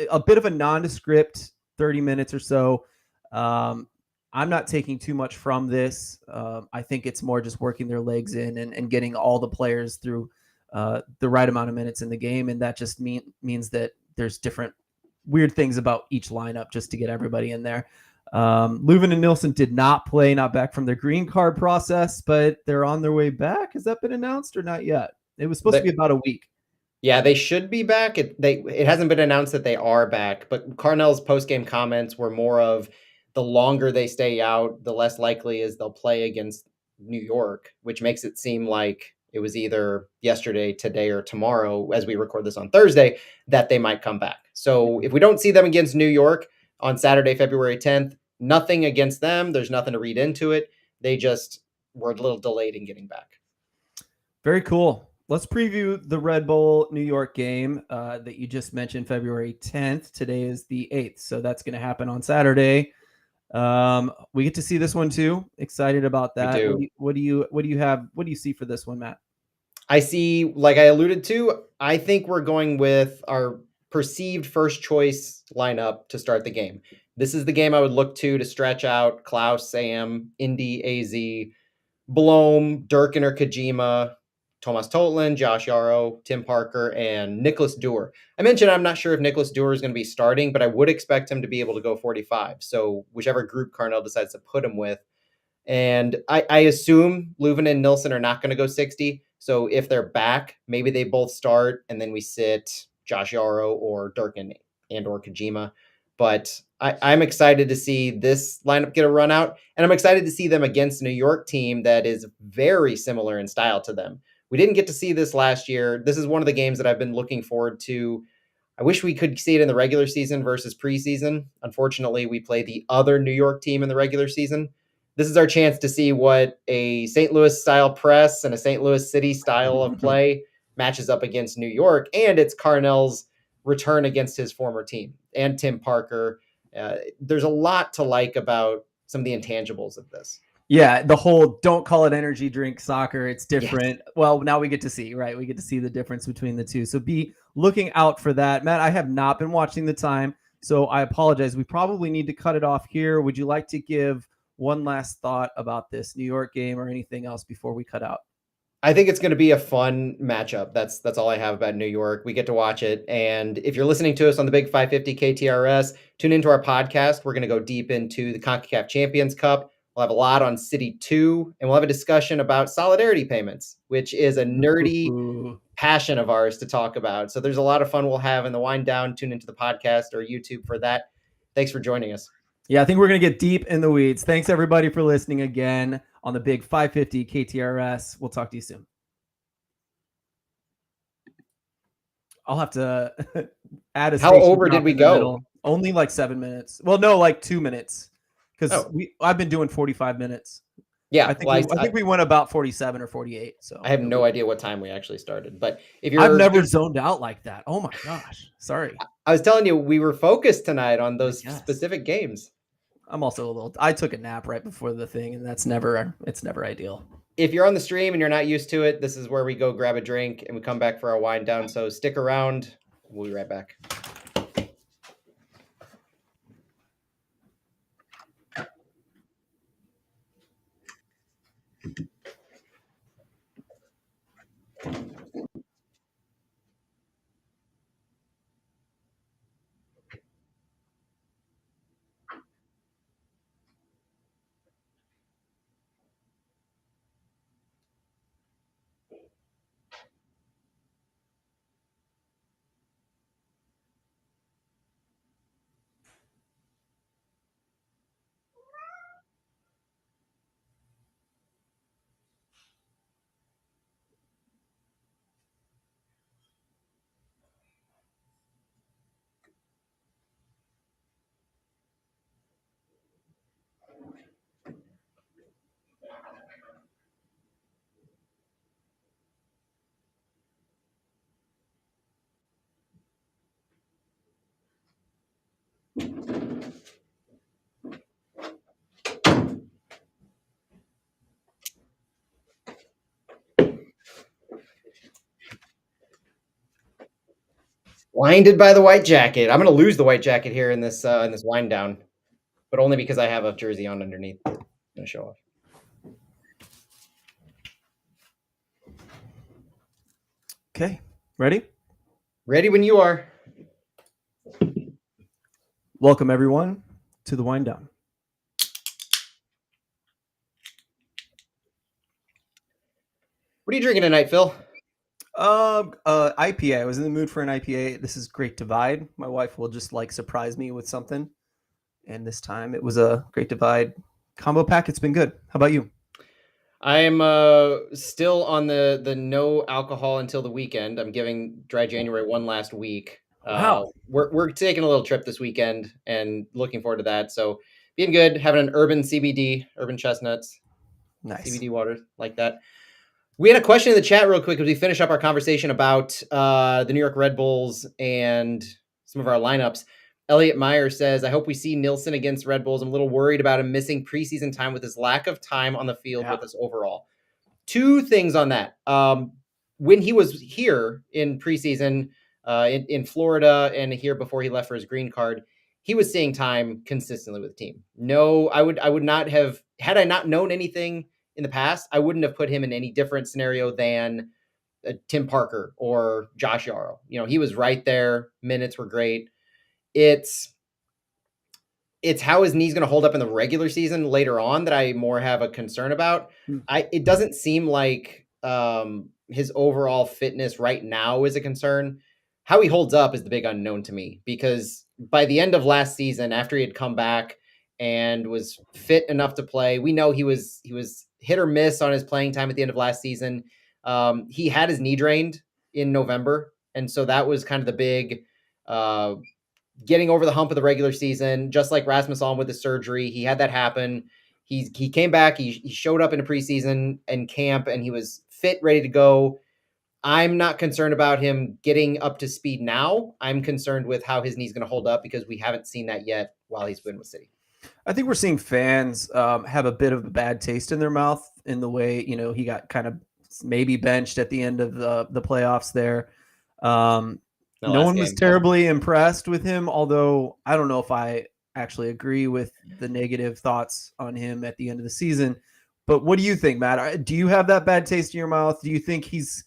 a bit of a nondescript 30 minutes or so. I'm not taking too much from this. I think it's more just working their legs in and getting all the players through the right amount of minutes in the game. And that just means that there's different weird things about each lineup just to get everybody in there. Leuven and Nilsson did not play, not back from their green card process, but they're on their way back. Has that been announced or not yet? It was supposed to be about a week. Yeah, they should be back. It hasn't been announced that they are back, but Carnell's post-game comments were more of the longer they stay out, the less likely is they'll play against New York, which makes it seem like it was either yesterday, today, or tomorrow, as we record this on Thursday, that they might come back. So if we don't see them against New York on Saturday, February 10th, nothing against them. There's nothing to read into it. They just were a little delayed in getting back. Very cool. Let's preview the Red Bull New York game that you just mentioned, February 10th. Today is the 8th, so that's going to happen on Saturday. We get to see this one too. Excited about that. What do you see for this one, Matt? I see, like I alluded to, I think we're going with our perceived first choice lineup to start the game. This is the game I would look to stretch out Klaus, Sam, Indy, AZ, Blom, Durkin or Kojima, Thomas Totland, Josh Yarrow, Tim Parker, and Nicholas Dewar. I mentioned I'm not sure if Nicholas Dewar is going to be starting, but I would expect him to be able to go 45. So whichever group Carnell decides to put him with. And I assume Leuven and Nilsson are not going to go 60. So if they're back, maybe they both start, and then we sit Josh Yarrow or Durkin and or Kojima. But I'm excited to see this lineup get a run out, and I'm excited to see them against a New York team that is very similar in style to them. We didn't get to see this last year. This is one of the games that I've been looking forward to. I wish we could see it in the regular season versus preseason. Unfortunately, we play the other New York team in the regular season. This is our chance to see what a St. Louis style press and a St. Louis City style of play matches up against New York. And it's Carnell's return against his former team and Tim Parker. There's a lot to like about some of the intangibles of this. Yeah, the whole don't call it energy drink soccer. It's different. Yes. Well, now we get to see, right? We get to see the difference between the two. So be looking out for that. Matt, I have not been watching the time, so I apologize. We probably need to cut it off here. Would you like to give one last thought about this New York game or anything else before we cut out? I think it's going to be a fun matchup. That's all I have about New York. We get to watch it. And if you're listening to us on the Big 550 KTRS, tune into our podcast. We're going to go deep into the CONCACAF Champions Cup. We'll have a lot on City 2, and we'll have a discussion about solidarity payments, which is a nerdy passion of ours to talk about. So there's a lot of fun we'll have in the wind down. Tune into the podcast or YouTube for that. Thanks for joining us. Yeah, I think we're going to get deep in the weeds. Thanks, everybody, for listening again on the Big 550 KTRS. We'll talk to you soon. I'll have to add a. How over did we go? Only like 7 minutes. Well, no, like 2 minutes. Because I've been doing 45 minutes. Yeah, I think we went about 47 or 48. So I have no idea what time we actually started. But if you're, I've never zoned out like that. Oh my gosh, sorry. I was telling you we were focused tonight on those specific games. I'm also a little. I took a nap right before the thing, and it's never ideal. If you're on the stream and you're not used to it, this is where we go grab a drink and we come back for our wind down. So stick around. We'll be right back. Blinded by the white jacket. I'm going to lose the white jacket here in this wind down, but only because I have a jersey on underneath. I'm going to show off. Okay, ready? Ready when you are. Welcome everyone to the wind down. What are you drinking tonight, Phil? IPA. I was in the mood for an IPA. This is Great Divide. My wife will just like surprise me with something, and this time it was a Great Divide combo pack. It's been good. How about you? I'm still on the no alcohol until the weekend. I'm giving Dry January one last week. Wow. We're taking a little trip this weekend and looking forward to that. So being good, having an urban CBD, urban chestnuts, Nice. CBD water like that. We had a question in the chat real quick as we finish up our conversation about the New York Red Bulls and some of our lineups. Elliot Meyer says, I hope we see Nilsson against Red Bulls. I'm a little worried about him missing preseason time with his lack of time on the field with us overall. Two things on that. When he was here in preseason in Florida and here before he left for his green card, he was seeing time consistently with the team. No, I would not have, had I not known anything in the past, I wouldn't have put him in any different scenario than Tim Parker or Josh Yarrow. You know, he was right there. Minutes were great. It's how his knee's going to hold up in the regular season later on that I more have a concern about. It doesn't seem like his overall fitness right now is a concern. How he holds up is the big unknown to me, because by the end of last season, after he had come back and was fit enough to play, we know he was hit or miss on his playing time at the end of last season. He had his knee drained in November, and so that was kind of the big getting over the hump of the regular season, just like Rasmus Alm with his surgery. He had that happen. He came back. He showed up in a preseason and camp, and he was fit, ready to go. I'm not concerned about him getting up to speed now. I'm concerned with how his knee's going to hold up, because we haven't seen that yet while he's been with City. I think we're seeing fans have a bit of a bad taste in their mouth in the way, you know, he got kind of maybe benched at the end of the playoffs there. No one was terribly impressed with him, although I don't know if I actually agree with the negative thoughts on him at the end of the season. But what do you think, Matt? Do you have that bad taste in your mouth? Do you think he's,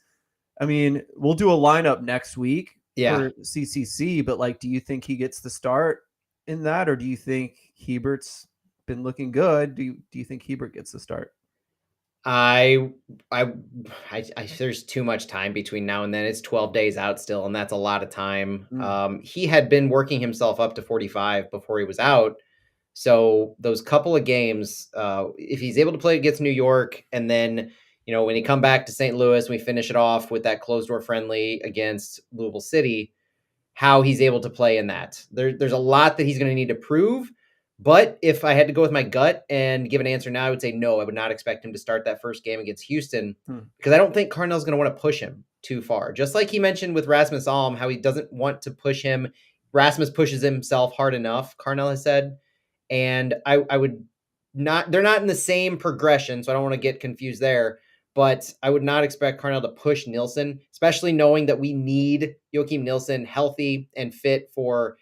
I mean, we'll do a lineup next week for CCC, but like, do you think he gets the start in that, or do you think Hebert's been looking good? Do you think Hebert gets the start? I there's too much time between now and then. It's 12 days out still, and that's a lot of time. He had been working himself up to 45 before he was out. So those couple of games, if he's able to play against New York, and then, you know, when he come back to St. Louis, we finish it off with that closed door friendly against Louisville City, how he's able to play in that. There's a lot that he's going to need to prove. But if I had to go with my gut and give an answer now, I would say no. I would not expect him to start that first game against Houston, because I don't think Carnell's going to want to push him too far. Just like he mentioned with Rasmus Alm, how he doesn't want to push him. Rasmus pushes himself hard enough, Carnell has said. And I would not, they're not in the same progression, so I don't want to get confused there. But I would not expect Carnell to push Nilsson, especially knowing that we need Joachim Nilsson healthy and fit for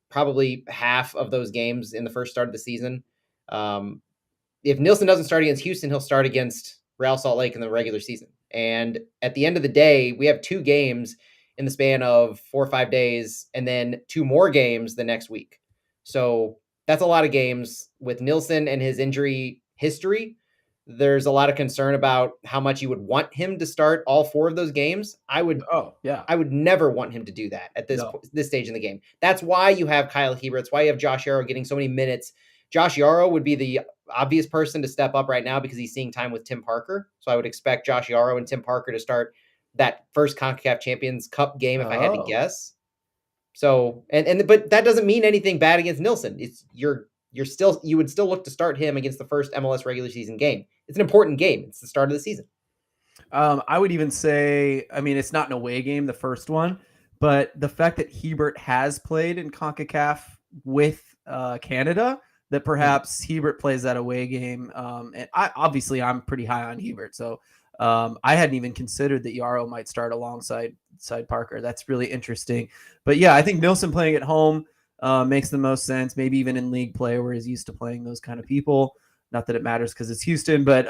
probably half of those games in the first start of the season. If Nilsson doesn't start against Houston, he'll start against Real Salt Lake in the regular season. And at the end of the day, we have 2 games in the span of 4 or 5 days, and then 2 more games the next week. So that's a lot of games with Nilsson and his injury history. There's a lot of concern about how much you would want him to start all 4 of those games. I would never want him to do that at this stage in the game. That's why you have Kyle Hebert. That's why you have Josh Yarrow getting so many minutes. Josh Yarrow would be the obvious person to step up right now because he's seeing time with Tim Parker. So I would expect Josh Yarrow and Tim Parker to start that first CONCACAF Champions Cup game if I had to guess. So but that doesn't mean anything bad against Nilsson. It's you would still look to start him against the first MLS regular season game. It's an important game. It's the start of the season. I would even say, I mean, it's not an away game, the first one, but the fact that Hebert has played in CONCACAF with Canada, that perhaps Hebert plays that away game. And I'm pretty high on Hebert. So I hadn't even considered that Yarrow might start alongside Parker. That's really interesting. But yeah, I think Nilsson playing at home makes the most sense. Maybe even in league play where he's used to playing those kind of people. Not that it matters because it's Houston, but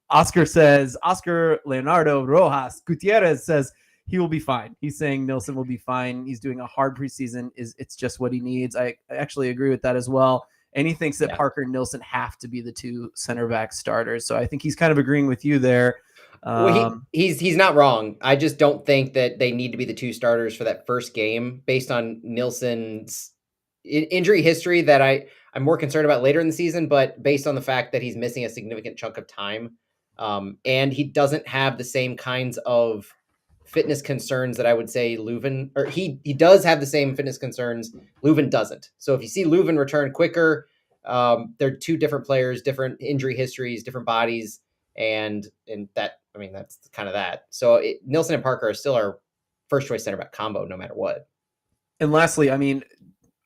Oscar Leonardo Rojas Gutierrez says he will be fine. He's saying Nilsson will be fine. He's doing a hard preseason. It's just what he needs. I actually agree with that as well. And he thinks that Parker and Nilsson have to be the 2 center back starters. So I think he's kind of agreeing with you there. Well, he's not wrong. I just don't think that they need to be the 2 starters for that first game based on Nilsson's injury history that I'm more concerned about later in the season, but based on the fact that he's missing a significant chunk of time. And he doesn't have the same kinds of fitness concerns that I would say Leuven, or he does have the same fitness concerns. Leuven doesn't. So if you see Leuven return quicker, they're 2 different players, different injury histories, different bodies. And that, I mean, that's kind of that. So Nilsson and Parker are still our first choice center back combo, no matter what. And lastly, I mean,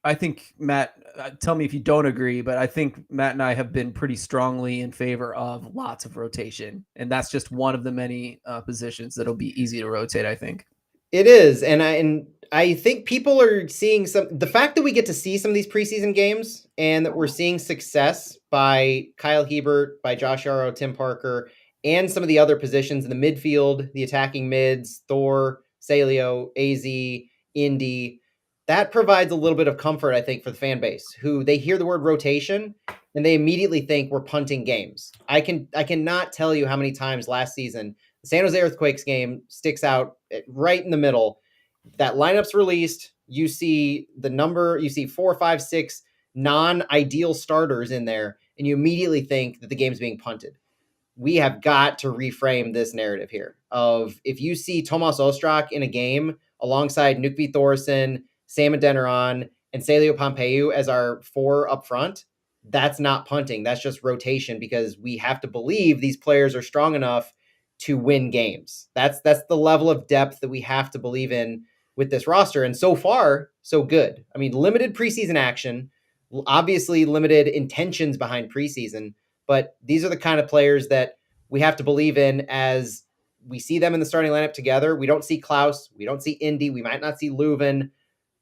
I think Matt, tell me if you don't agree, but I think Matt and I have been pretty strongly in favor of lots of rotation. And that's just one of the many positions that'll be easy to rotate, I think. It is. And I think people are seeing the fact that we get to see some of these preseason games and that we're seeing success by Kyle Hebert, by Josh Yarrow, Tim Parker, and some of the other positions in the midfield, the attacking mids, Thor, Salio, AZ, Indy. That provides a little bit of comfort, I think, for the fan base, who they hear the word rotation and they immediately think we're punting games. I cannot tell you how many times last season the San Jose Earthquakes game sticks out right in the middle. That lineup's released. You see the number, you see 4, 5, 6 non-ideal starters in there, and you immediately think that the game's being punted. We have got to reframe this narrative here of if you see Tomas Ostrak in a game alongside Nukvi Thorson, Sam Adeniran, and Celio Pompeu as our 4 up front, that's not punting. That's just rotation because we have to believe these players are strong enough to win games. That's the level of depth that we have to believe in with this roster. And so far, so good. I mean, limited preseason action, obviously limited intentions behind preseason, but these are the kind of players that we have to believe in as we see them in the starting lineup together. We don't see Klaus. We don't see Indy. We might not see Leuven.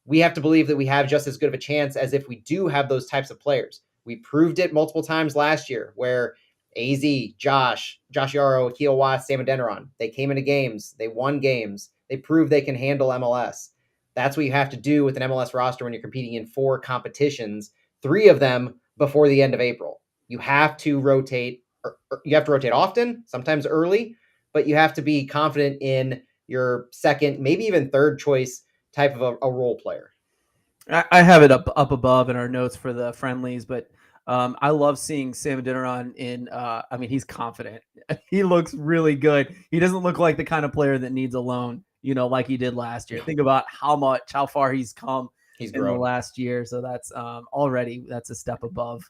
We have to believe that we have just as good of a chance as if we do have those types of players. We proved it multiple times last year where AZ, Josh Yarrow, Akil Watts, Sam Adeniran, they came into games. They won games. They proved they can handle MLS. That's what you have to do with an MLS roster when you're competing in 4 competitions, 3 of them before the end of April. You have to rotate. You have to rotate often, sometimes early, but you have to be confident in your second, maybe even third choice type of a role player. I have it up above in our notes for the friendlies, but I love seeing Sam Adeniran in. I mean, he's confident. He looks really good. He doesn't look like the kind of player that needs a loan, like he did last year. Think about how far he's come in the last year. So that's that's a step above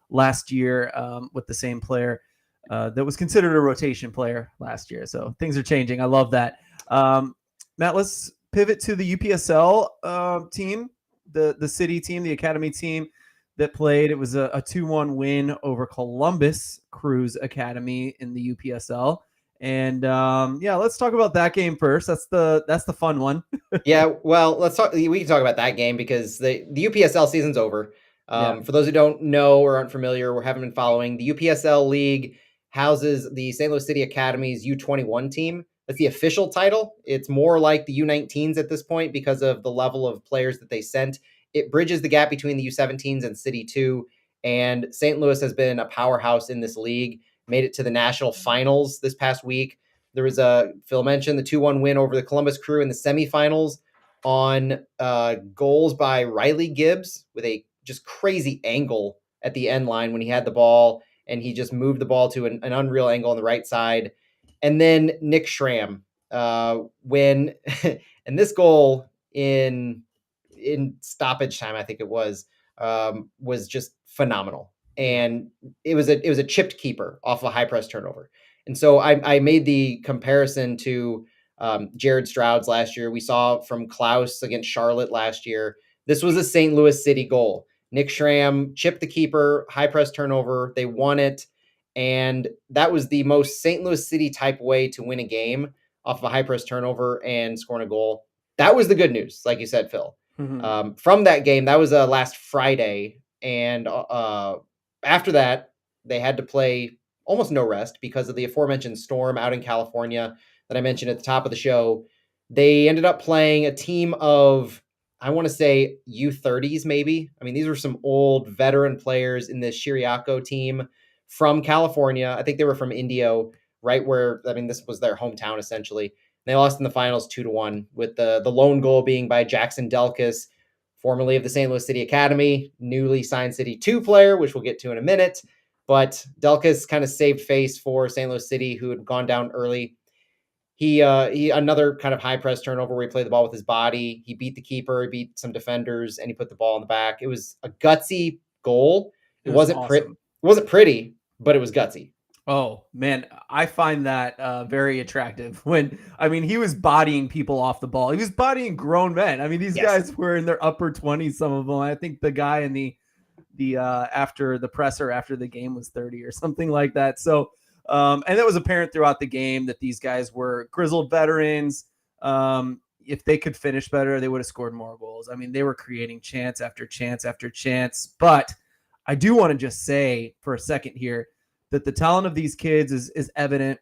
last year with the same player that was considered a rotation player last year. So things are changing. I love that. Matt, let's pivot to the UPSL team, the city team, the academy team. that played. It was a 2-1 win over Columbus Crew's Academy in the UPSL. And yeah, let's talk about that game first. That's the fun one. Yeah, well, let's talk. We can talk about that game because the UPSL season's over. Yeah. For those who don't know or aren't familiar or haven't been following, the UPSL league houses the St. Louis City Academy's U21 team. That's the official title. It's more like the U19s at this point because of the level of players that they sent. It bridges the gap between the U17s and City 2. And St. Louis has been a powerhouse in this league, made it to the national finals this past week. There was Phil mentioned the 2-1 win over the Columbus Crew in the semifinals on goals by Riley Gibbs with a just crazy angle at the end line when he had the ball, and he just moved the ball to an unreal angle on the right side. And then Nick Schramm, when and this goal in stoppage time, I think it was just phenomenal. And it was a chipped keeper off a high press turnover. And so I made the comparison to Jared Stroud's last year. We saw from Klaus against Charlotte last year. This was a St. Louis City goal. Nick Schramm chipped the keeper, high press turnover. They won it. And that was the most St. Louis City type way to win a game off of a high press turnover and scoring a goal. That was the good news, like you said, Phil. From that game, that was last Friday. And after that, they had to play almost no rest because of the aforementioned storm out in California that I mentioned at the top of the show. They ended up playing a team of, I want to say, U30s maybe. I mean, these were some old veteran players in this Shiriako team from California. I think they were from Indio, right where, I mean, this was their hometown essentially. They lost in the finals 2-1 with the lone goal being by Jackson Delkus, formerly of the St. Louis City Academy, newly signed City 2 player, which we'll get to in a minute. But Delkus kind of saved face for St. Louis City, who had gone down early. He another kind of high press turnover where he played the ball with his body. He beat the keeper, he beat some defenders, and he put the ball in the back. It was a gutsy goal. It wasn't awesome. It wasn't pretty, but it was gutsy. Oh man, I find that very attractive. When I mean, he was bodying people off the ball. He was bodying grown men. I mean, these guys were in their upper 20s. Some of them. I think the guy in the after the presser after the game was 30 or something like that. So, and it was apparent throughout the game that these guys were grizzled veterans. If they could finish better, they would have scored more goals. I mean, they were creating chance after chance after chance. But I do want to just say for a second here that the talent of these kids is evident.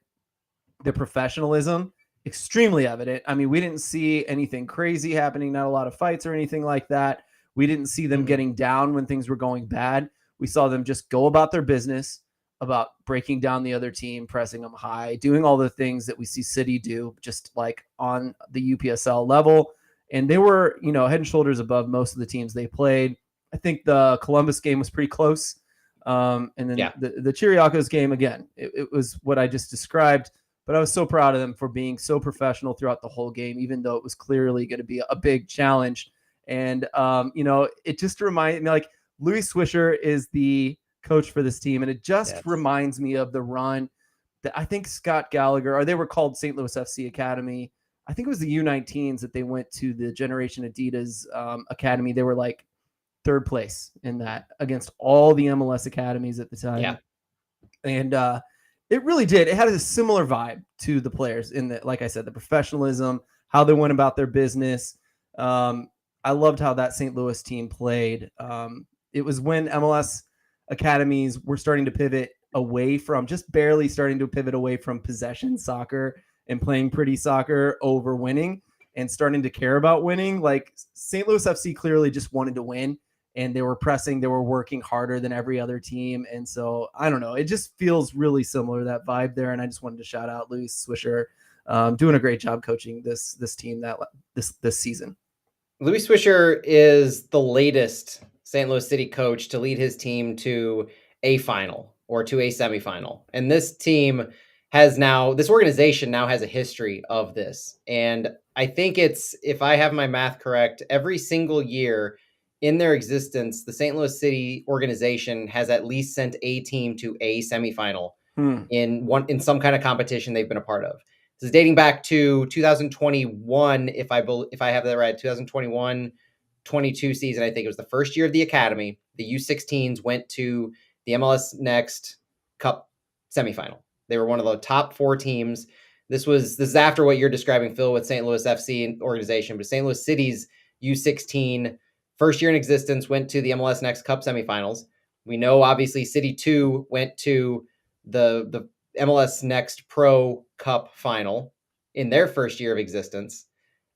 The professionalism, extremely evident. I mean, we didn't see anything crazy happening, not a lot of fights or anything like that. We didn't see them getting down when things were going bad. We saw them just go about their business, about breaking down the other team, pressing them high, doing all the things that we see City do, just like on the UPSL level. And they were, head and shoulders above most of the teams they played. I think the Columbus game was pretty close. And then the Chiriacos game, again, it was what I just described. But I was so proud of them for being so professional throughout the whole game, even though it was clearly going to be a big challenge. And, it just reminded me, like, Louis Swisher is the coach for this team. And it just reminds me of the run that I think Scott Gallagher, or they were called St. Louis FC Academy. I think it was the U19s that they went to the Generation Adidas Academy. They were like third place in that against all the MLS academies at the time. Yeah. And it really did. It had a similar vibe to the players in the, like I said, the professionalism, how they went about their business. I loved how that St. Louis team played. It was when MLS academies were starting to pivot away from, just barely starting to pivot away from possession soccer and playing pretty soccer over winning and starting to care about winning. Like St. Louis FC clearly just wanted to win, and they were pressing, they were working harder than every other team. And so I don't know, it just feels really similar to that vibe there. And I just wanted to shout out Louis Swisher, doing a great job coaching this team this season. Louis Swisher is the latest St. Louis City coach to lead his team to a final or to a semifinal. And this team this organization now has a history of this. And I think it's, if I have my math correct, every single year in their existence, the St. Louis City organization has at least sent a team to a semifinal in some kind of competition they've been a part of. This is dating back to 2021, if I have that right, 2021-22 season. I think it was the first year of the academy. the U16s went to the MLS Next Cup semifinal. They were one of the top 4 teams. This is after what you're describing, Phil, with St. Louis FC organization, but St. Louis City's U16 first year in existence went to the MLS Next Cup semifinals. We know obviously City 2 went to the MLS Next Pro Cup final in their first year of existence.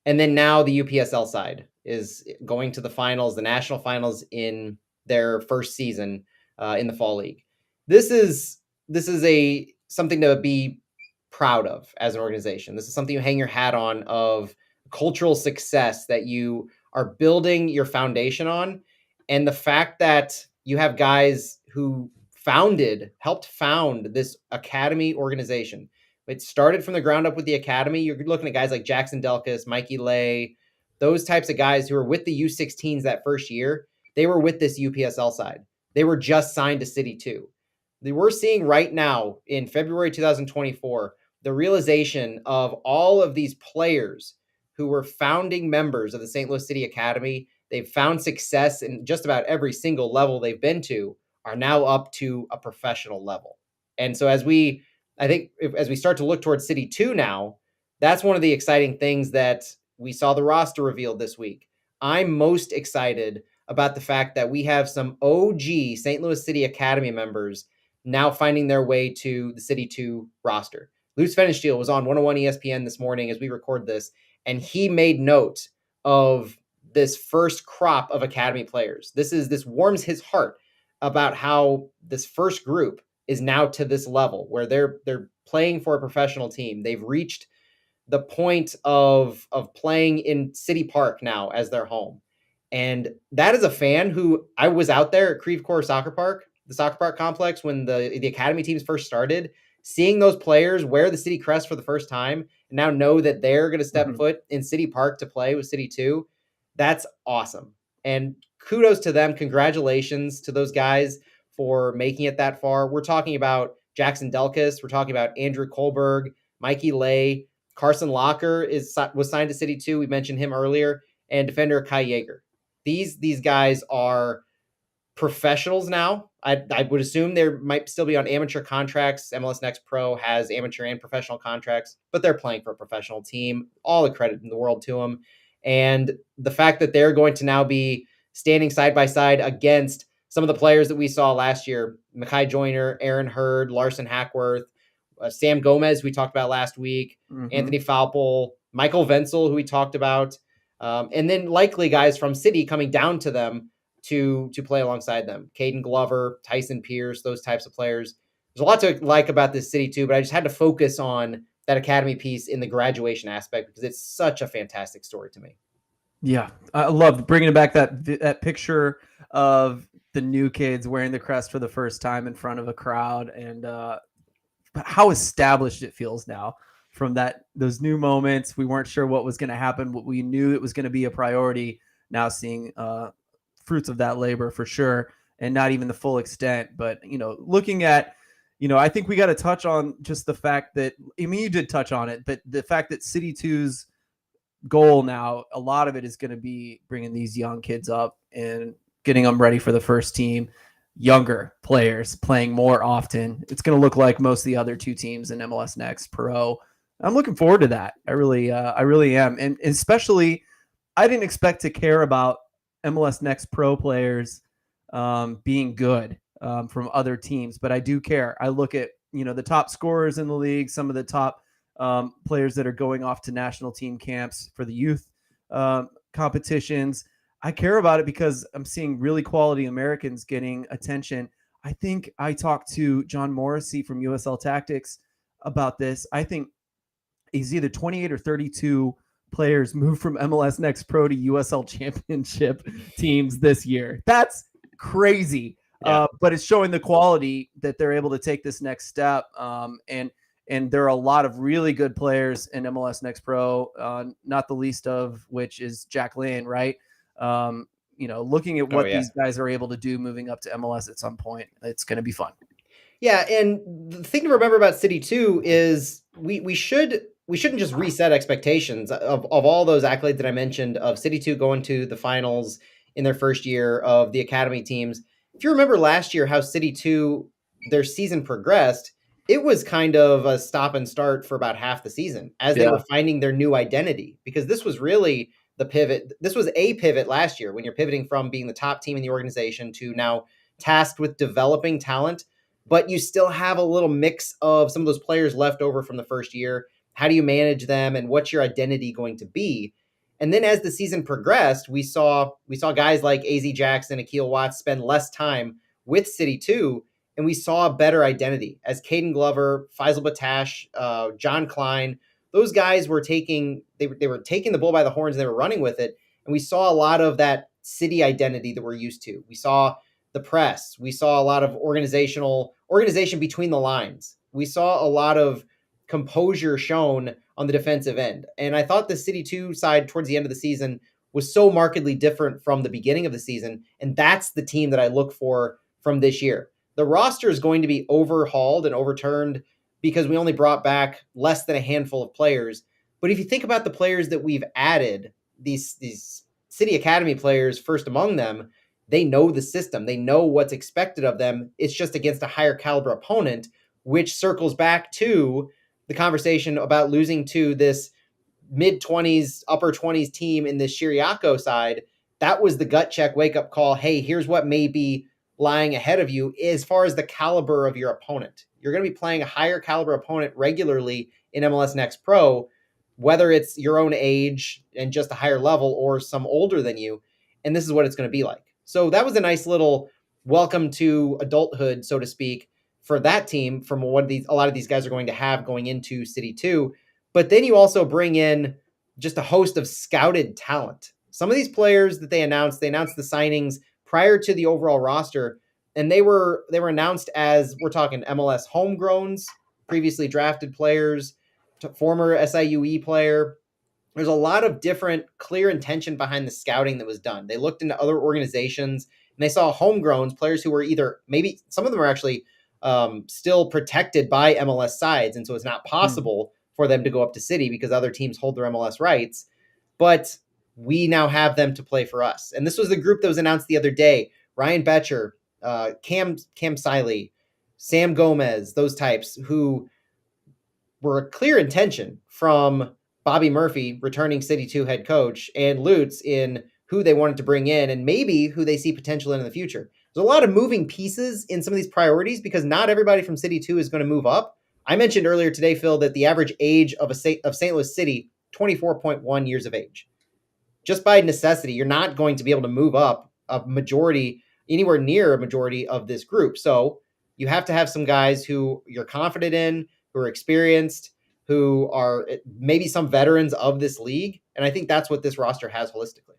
And then now the UPSL side is going to the finals, the national finals in their first season in the fall league. This is a something to be proud of as an organization. This is something you hang your hat on, of cultural success that you are building your foundation on. And the fact that you have guys who helped found this academy organization. It started from the ground up with the academy. You're looking at guys like Jackson Delkus, Mikey Lay, those types of guys who were with the U16s that first year. They were with this UPSL side. They were just signed to City 2. We're seeing right now in February 2024, the realization of all of these players who were founding members of the St. Louis City Academy. They've found success in just about every single level they've been to, are now up to a professional level. And so as we start to look towards City 2 now, that's one of the exciting things that we saw the roster revealed this week. I'm most excited about the fact that we have some OG St. Louis City Academy members now finding their way to the City 2 roster. Lutz Pfannenstiel was on 101 ESPN this morning as we record this, and he made note of this first crop of academy players. This warms his heart about how this first group is now to this level where they're playing for a professional team. They've reached the point of playing in City Park now as their home. And that is a fan who I was out there at Creve Coeur Soccer Park, the soccer park complex, when the academy teams first started, seeing those players wear the City crest for the first time and now know that they're going to step foot in City Park to play with City 2. That's awesome. And kudos to them. Congratulations to those guys for making it that far. We're talking about Jackson Delkus. We're talking about Andrew Kohlberg, Mikey Lay, Carson Locker was signed to City 2. We mentioned him earlier, and defender Kai Yeager. These guys are professionals now. I would assume they might still be on amateur contracts. MLS Next Pro has amateur and professional contracts, but they're playing for a professional team. All the credit in the world to them. And the fact that they're going to now be standing side by side against some of the players that we saw last year, Mackay Joyner, Aaron Hurd, Larson Hackworth, Sam Gomez, who we talked about last week, Anthony Faupel, Michael Wenzel, who we talked about, and then likely guys from City coming down to them to play alongside them. Caden Glover, Tyson Pierce, those types of players. There's a lot to like about this City too, but I just had to focus on that academy piece in the graduation aspect because it's such a fantastic story to me. Yeah, I love bringing back that picture of the new kids wearing the crest for the first time in front of a crowd, and how established it feels now from those new moments. We weren't sure what was going to happen, but we knew it was going to be a priority. Now seeing fruits of that labor for sure, and not even the full extent. But, looking at, I think we got to touch on just the fact that, you did touch on it, but the fact that City 2's goal now, a lot of it is going to be bringing these young kids up and getting them ready for the first team. Younger players playing more often. It's going to look like most of the other 2 teams in MLS Next Pro. I'm looking forward to that. I really am. And especially, I didn't expect to care about MLS Next Pro players being good from other teams, but I do care. I look at, the top scorers in the league, some of the top players that are going off to national team camps for the youth competitions. I care about it because I'm seeing really quality Americans getting attention. I think I talked to John Morrissey from USL Tactics about this. I think he's either 28 or 32 players moved from MLS Next Pro to USL Championship teams this year. That's crazy. Yeah. But it's showing the quality that they're able to take this next step. And there are a lot of really good players in MLS Next Pro, not the least of which is Jack Lane, right? Looking at what these guys are able to do moving up to MLS at some point, it's going to be fun. Yeah, and the thing to remember about City 2 is we shouldn't just reset expectations of all those accolades that I mentioned of City 2 going to the finals in their first year, of the academy teams. if you remember last year how City 2, their season progressed, it was kind of a stop and start for about half the season as they Yeah. were finding their new identity, because this was really the pivot. This was a pivot last year when you're pivoting from being the top team in the organization to now tasked with developing talent, but you still have a little mix of some of those players left over from the first year. How do you manage them and what's your identity going to be? And then as the season progressed, we saw guys like AZ Jackson, Akil Watts spend less time with City 2, and we saw a better identity as Caden Glover, Faisal Batash, John Klein. Those guys were they were taking the bull by the horns and they were running with it. And we saw a lot of that City identity that we're used to. We saw the press. We saw a lot of organization between the lines. We saw a lot of composure shown on the defensive end. And I thought the City 2 side towards the end of the season was so markedly different from the beginning of the season. And that's the team that I look for from this year. The roster is going to be overhauled and overturned because we only brought back less than a handful of players. But if you think about the players that we've added, these City Academy players, first among them, they know the system. They know what's expected of them. It's just against a higher caliber opponent, which circles back to the conversation about losing to this mid 20s, upper 20s team in this Shiriako side. That was the gut check, wake up call. Hey, here's what may be lying ahead of you as far as the caliber of your opponent. You're going to be playing a higher caliber opponent regularly in MLS Next Pro, whether it's your own age and just a higher level or some older than you. And this is what it's going to be like. So that was a nice little welcome to adulthood, so to speak, for that team from what a lot of these guys are going to have going into City 2. But then you also bring in just a host of scouted talent. Some of these players that they announced the signings prior to the overall roster, and they were announced as, we're talking MLS homegrowns, previously drafted players, former SIUE player. There's a lot of different clear intention behind the scouting that was done. They looked into other organizations and they saw homegrowns, players who were either, maybe some of them are actually still protected by MLS sides, and so it's not possible for them to go up to City because other teams hold their MLS rights. But we now have them to play for us. And this was the group that was announced the other day. Ryan Betcher, Cam Siley, Sam Gomez, those types who were a clear intention from Bobby Murphy, returning City 2 head coach, and Lutz in who they wanted to bring in and maybe who they see potential in the future. There's a lot of moving pieces in some of these priorities because not everybody from City 2 is going to move up. I mentioned earlier today, Phil, that the average age of St. Louis City, 24.1 years of age. Just by necessity, you're not going to be able to move up a majority, anywhere near a majority of this group. So you have to have some guys who you're confident in, who are experienced, who are maybe some veterans of this league. And I think that's what this roster has holistically.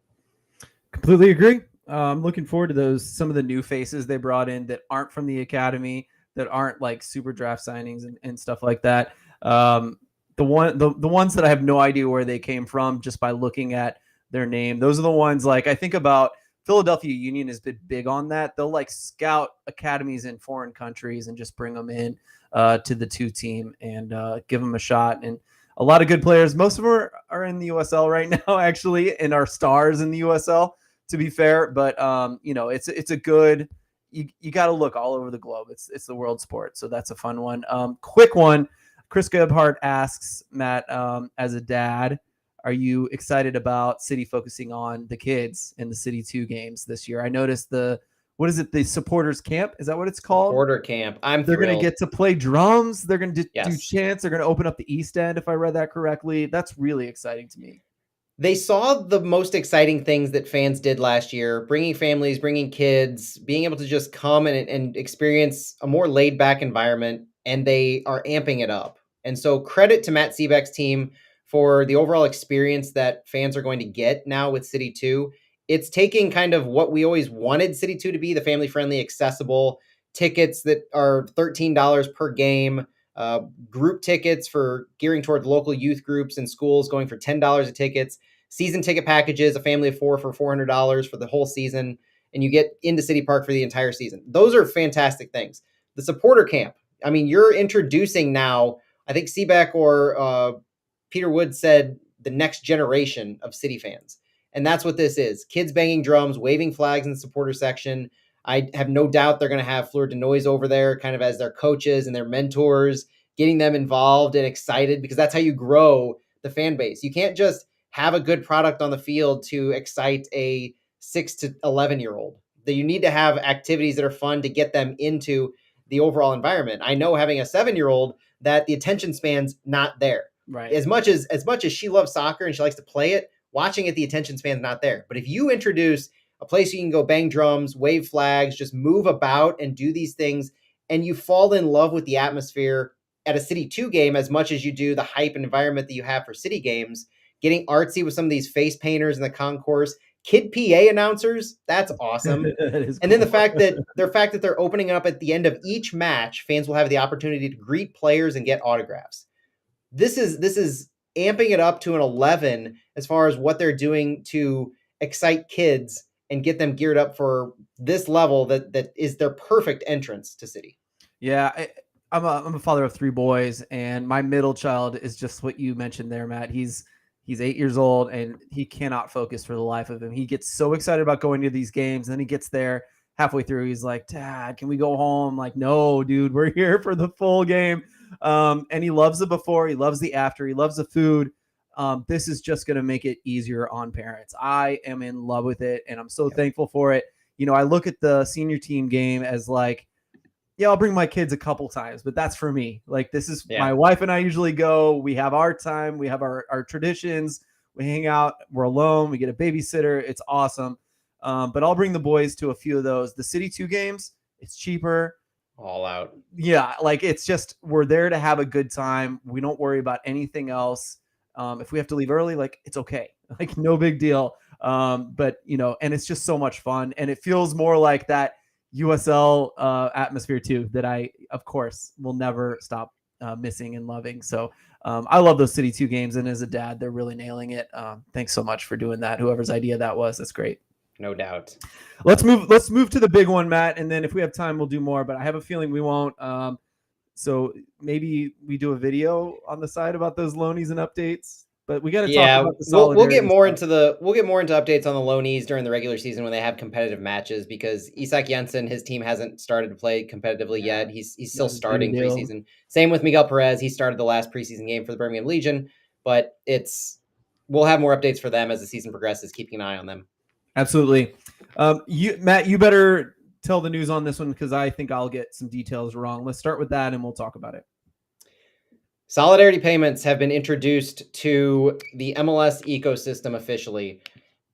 Completely agree. I'm looking forward to some of the new faces they brought in that aren't from the academy, that aren't like super draft signings and stuff like that. The ones that I have no idea where they came from just by looking at their name. Those are the ones, like, I think about Philadelphia Union has been big on that. They'll like scout academies in foreign countries and just bring them in to the 2 team and give them a shot. And a lot of good players. Most of them are in the USL right now, actually, and are stars in the USL, to be fair. But it's a good. You got to look all over the globe. It's the world sport, so that's a fun one. Quick one. Chris Gebhardt asks, Matt, as a dad, are you excited about City focusing on the kids in the City 2 games this year? I noticed the supporters camp? Is that what it's called? Supporter camp. They're going to get to play drums. They're going to do chants. They're going to open up the East End, if I read that correctly. That's really exciting to me. They saw the most exciting things that fans did last year, bringing families, bringing kids, being able to just come and experience a more laid back environment, and they are amping it up. And so credit to Matt Seebeck's team for the overall experience that fans are going to get now with City 2. It's taking kind of what we always wanted City 2 to be, the family-friendly, accessible tickets that are $13 per game, group tickets for gearing toward local youth groups and schools going for $10 a tickets, season ticket packages, a family of 4 for $400 for the whole season, and you get into City Park for the entire season. Those are fantastic things. The supporter camp, I mean, you're introducing now, I think Seebeck or Peter Wood said the next generation of City fans. And that's what this is. Kids banging drums, waving flags in the supporter section. I have no doubt they're going to have Fleur de Noise over there kind of as their coaches and their mentors, getting them involved and excited, because that's how you grow the fan base. You can't just have a good product on the field to excite a 6 to 11-year-old. That you need to have activities that are fun to get them into the overall environment. I know, having a 7-year-old, that the attention span's not there. Right. As much as she loves soccer and she likes to play it, watching it, the attention span's not there. But if you introduce a place you can go bang drums, wave flags, just move about and do these things, and you fall in love with the atmosphere at a City 2 game as much as you do the hype and environment that you have for City games, getting artsy with some of these face painters in the concourse, kid PA announcers, that's awesome. And cool. then the fact that they're opening up at the end of each match, fans will have the opportunity to greet players and get autographs. This is amping it up to an 11 as far as what they're doing to excite kids and get them geared up for this level that is their perfect entrance to City. Yeah, I'm a father of 3 boys, and my middle child is just what you mentioned there, Matt. He's 8 years old, and he cannot focus for the life of him. He gets so excited about going to these games, and then he gets there halfway through. He's like, "Dad, can we go home?" I'm like, "No, dude, we're here for the full game." And he loves the before, he loves the after, he loves the food. This is just going to make it easier on parents. I am in love with it, and I'm so thankful for it. I look at the senior team game as like, yeah, I'll bring my kids a couple times, but that's for me. Like, this is my wife and I usually go. We have our time. We have our traditions. We hang out. We're alone. We get a babysitter. It's awesome. But I'll bring the boys to a few of those. The City 2 games, it's cheaper. All out. Yeah, like, it's just, we're there to have a good time. We don't worry about anything else. If we have to leave early, like, it's okay. Like, no big deal. But, and it's just so much fun. And it feels more like that USL atmosphere too, that I, of course, will never stop missing and loving. So I love those City 2 games, and as a dad, they're really nailing it. Thanks so much for doing that. Whoever's idea that was, that's great. No doubt. Let's move to the big one, Matt, and then if we have time, we'll do more. But I have a feeling we won't. So maybe we do a video on the side about those loanies and updates. But we got to talk about the solidarity. We'll get more into updates on the loanies during the regular season when they have competitive matches, because Isak Jensen, his team hasn't started to play competitively yet. He's still starting preseason. Same with Miguel Perez. He started the last preseason game for the Birmingham Legion, but we'll have more updates for them as the season progresses, keeping an eye on them. Absolutely. Matt, you better tell the news on this one, because I think I'll get some details wrong. Let's start with that and we'll talk about it. Solidarity payments have been introduced to the MLS ecosystem officially.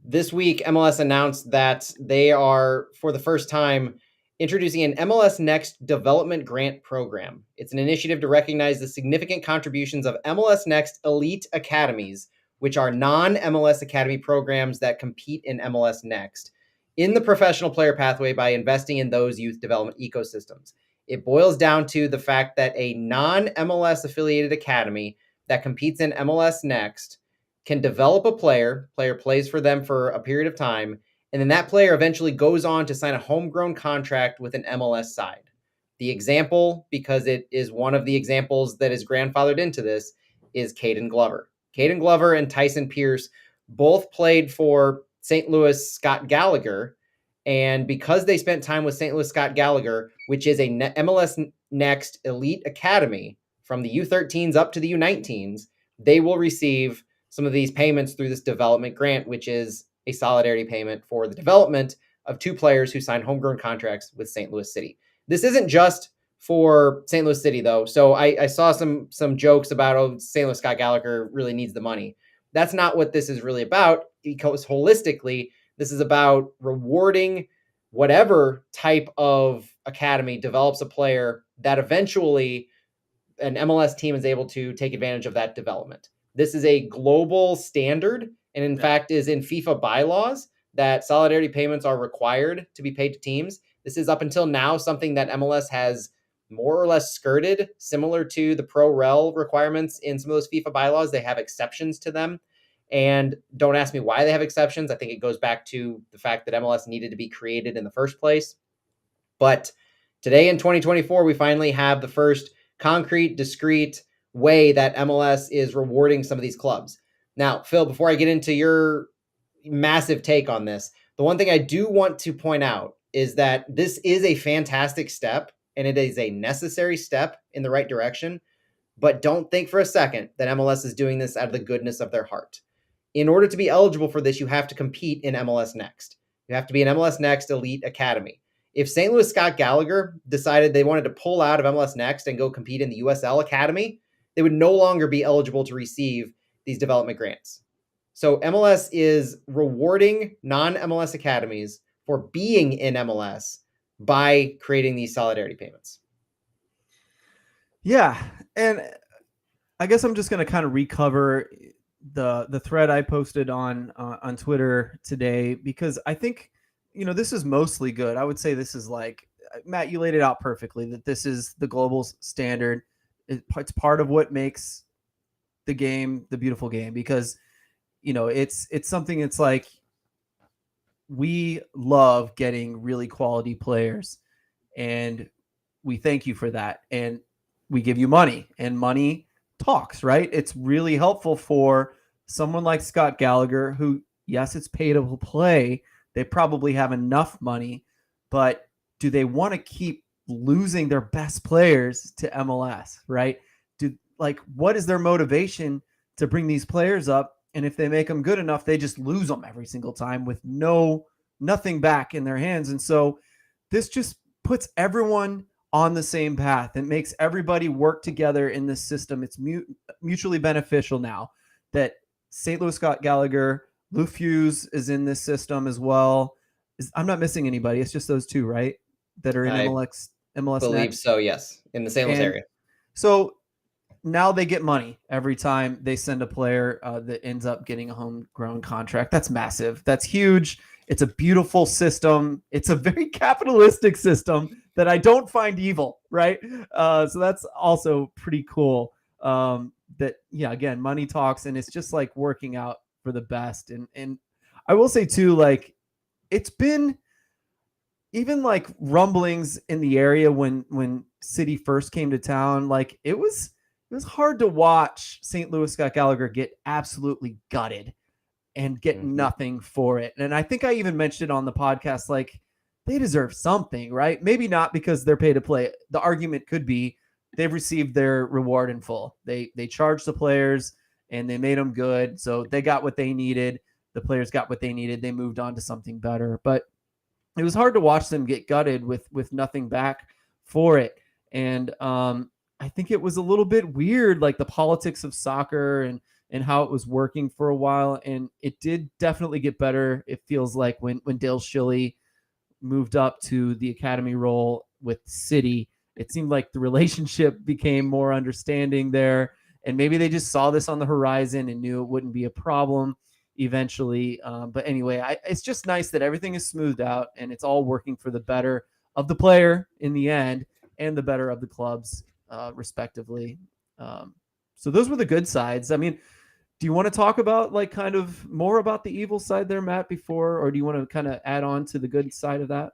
This week, MLS announced that they are, for the first time, introducing an MLS Next development grant program. It's an initiative to recognize the significant contributions of MLS Next elite academies, which are non-MLS academy programs that compete in MLS Next, in the professional player pathway by investing in those youth development ecosystems. It boils down to the fact that a non-MLS affiliated academy that competes in MLS Next can develop a player plays for them for a period of time, and then that player eventually goes on to sign a homegrown contract with an MLS side. The example, because it is one of the examples that is grandfathered into this, is Caden Glover. Caden Glover and Tyson Pierce both played for St. Louis Scott Gallagher, and because they spent time with St. Louis Scott Gallagher, which is a MLS Next elite academy from the U13s up to the U19s, they will receive some of these payments through this development grant, which is a solidarity payment for the development of 2 players who signed homegrown contracts with St. Louis City. This isn't just for St. Louis City, though. So I saw some jokes about, St. Louis Scott Gallagher really needs the money. That's not what this is really about, because holistically, this is about rewarding whatever type of academy develops a player that eventually an MLS team is able to take advantage of that development. This is a global standard, and in fact is in FIFA bylaws that solidarity payments are required to be paid to teams. This is up until now something that MLS has more or less skirted, similar to the pro rel requirements in some of those FIFA bylaws. They have exceptions to them. And don't ask me why they have exceptions. I think it goes back to the fact that MLS needed to be created in the first place. But today in 2024, we finally have the first concrete, discrete way that MLS is rewarding some of these clubs. Now, Phil, before I get into your massive take on this, the one thing I do want to point out is that this is a fantastic step and it is a necessary step in the right direction. But don't think for a second that MLS is doing this out of the goodness of their heart. In order to be eligible for this, you have to compete in MLS Next. You have to be an MLS Next Elite Academy. If St. Louis Scott Gallagher decided they wanted to pull out of MLS Next and go compete in the USL Academy, they would no longer be eligible to receive these development grants. So MLS is rewarding non-MLS academies for being in MLS by creating these solidarity payments. Yeah, and I guess I'm just going to kind of recover the thread I posted on Twitter today, because I think, you know, this is mostly good. I would say this is like, Matt, you laid it out perfectly, that this is the global standard. It's part of what makes the game the beautiful game, because, you know, it's something, it's like, we love getting really quality players, and we thank you for that. And we give you money, and money talks, right? It's really helpful for someone like Scott Gallagher, who, yes, it's pay to play. They probably have enough money, but do they want to keep losing their best players to MLS, right? What is their motivation to bring these players up? And if they make them good enough, they just lose them every single time with nothing back in their hands. And so this just puts everyone on the same path. It makes everybody work together in this system. It's mutually beneficial now that St. Louis Scott Gallagher, Lou Fuse is in this system as well. I'm not missing anybody. It's just those two, right, that are in MLS believe Next. So, yes, in the St. Louis area. So now they get money every time they send a player that ends up getting a homegrown contract. That's massive. That's huge. It's a beautiful system. It's a very capitalistic system that I don't find evil, right? So that's also pretty cool. Again, money talks, and it's just like working out for the best. And I will say too, like, it's been even like rumblings in the area when City first came to town. Like, it was hard to watch St. Louis Scott Gallagher get absolutely gutted and get nothing for it. And I think I even mentioned on the podcast, like, they deserve something, right? Maybe not because they're pay to play. The argument could be they've received their reward in full. They charged the players and they made them good. So they got what they needed. The players got what they needed. They moved on to something better. But it was hard to watch them get gutted with nothing back for it. And I think it was a little bit weird, like the politics of soccer and how it was working for a while. And it did definitely get better. It feels like when Dale Schilly moved up to the academy role with City, it seemed like the relationship became more understanding there. And maybe they just saw this on the horizon and knew it wouldn't be a problem eventually. But anyway, it's just nice that everything is smoothed out and it's all working for the better of the player in the end and the better of the clubs, respectively. So those were the good sides. I mean, do you want to talk about like kind of more about the evil side there, Matt, before, or do you want to kind of add on to the good side of that?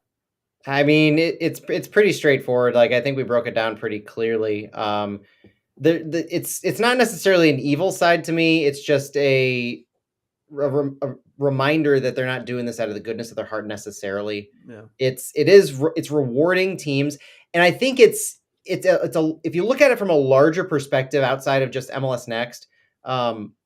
I mean, it's pretty straightforward. Like, I think we broke it down pretty clearly. It's not necessarily an evil side to me. It's just a reminder that they're not doing this out of the goodness of their heart necessarily. Yeah. It's rewarding teams, and I think it's if you look at it from a larger perspective outside of just MLS Next,